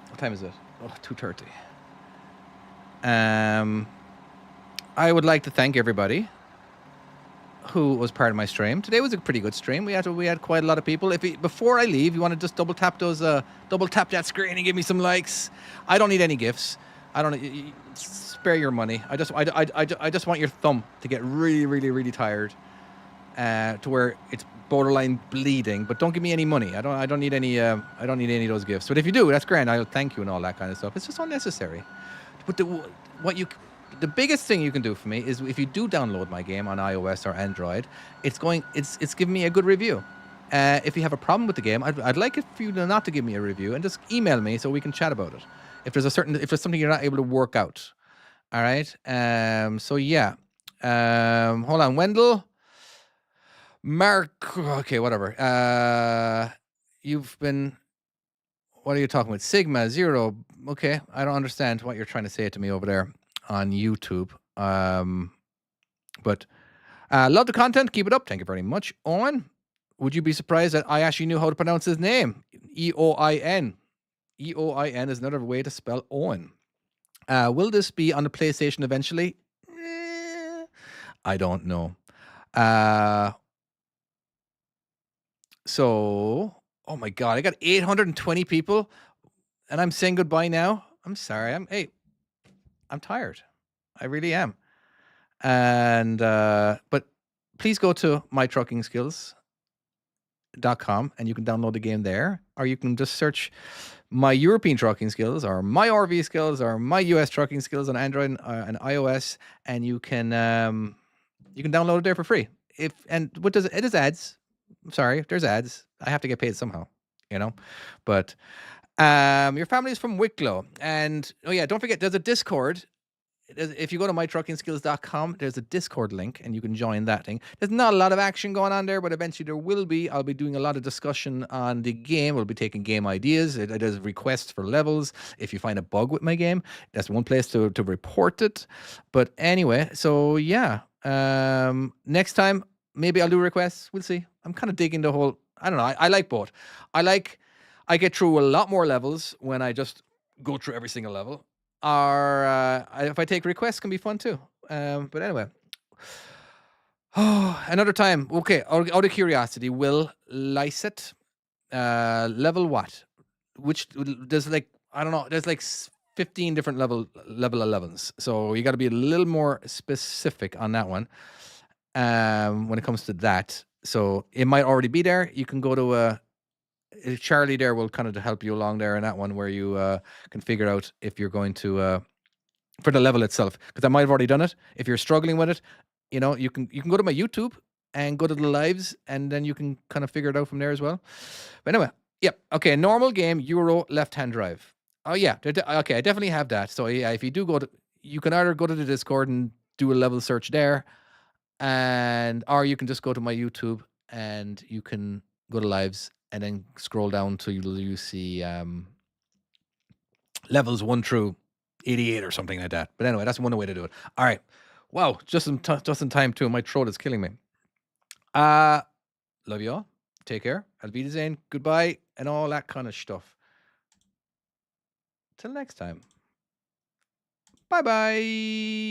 S1: what time is it? Oh, 2:30. I would like to thank everybody who was part of my stream. Today was a pretty good stream. We had quite a lot of people. Before I leave, you want to just double tap that screen and give me some likes. I don't need any gifts. I don't spare your money. I just want your thumb to get really, really, really tired, to where it's borderline bleeding. But don't give me any money. I don't need any. I don't need any of those gifts. But if you do, that's grand. I'll thank you and all that kind of stuff. It's just unnecessary. But the biggest thing you can do for me is if you do download my game on iOS or Android, it's giving me a good review. If you have a problem with the game, I'd like it for you not to give me a review and just email me so we can chat about it. If there's something you're not able to work out, all right. So yeah. Hold on, Wendell, Mark. Okay, whatever. What are you talking about? Sigma Zero. Okay, I don't understand what you're trying to say to me over there on YouTube. But love the content. Keep it up. Thank you very much. Owen, would you be surprised that I actually knew how to pronounce his name? Eoin. Eoin is another way to spell Owen. Will this be on the PlayStation eventually? I don't know. Uh, so, oh my God, I got 820 people and I'm saying goodbye now. I'm sorry. I'm tired. I really am. And, but please go to mytruckingskills.com and you can download the game there, or you can just search my European trucking skills or my RV skills or my US trucking skills on Android and iOS, and you can download it there for free. If and what does it is ads. I'm sorry, there's ads. I have to get paid somehow, you know. But your family is from Wicklow, and oh yeah, don't forget there's a Discord. If you go to mytruckingskills.com, there's a Discord link and you can join that thing. There's not a lot of action going on there, but eventually there will be. I'll be doing a lot of discussion on the game. We'll be taking game ideas. There's requests for levels. If you find a bug with my game, that's one place to report it. But anyway, so yeah. Next time, maybe I'll do requests. We'll see. I'm kind of digging the whole, I don't know. I like both. I get through a lot more levels when I just go through every single level, or if I take requests, can be fun too. But anyway, another time. Okay, out of curiosity, will Lyset level what? Which there's like I don't know. There's like 15 different level 11s, so you got to be a little more specific on that one. When it comes to that, so it might already be there. You can go to Charlie there will kind of help you along there in that one where you can figure out if you're going to for the level itself, because I might have already done it. If you're struggling with it, you can go to my YouTube and go to the lives, and then you can kind of figure it out from there as well. But anyway, yep, okay, normal game, Euro left-hand drive. Oh yeah, okay, I definitely have that. So yeah, if you do go to, you can either go to the Discord and do a level search there, and or you can just go to my YouTube and you can go to lives and then scroll down till you see levels 1 through 88 or something like that. But anyway, that's one way to do it. All right. Wow, just in time too. My throat is killing me. Uh love you all. Take care. Auf Wiedersehen. Goodbye and all that kind of stuff. Till next time. Bye bye.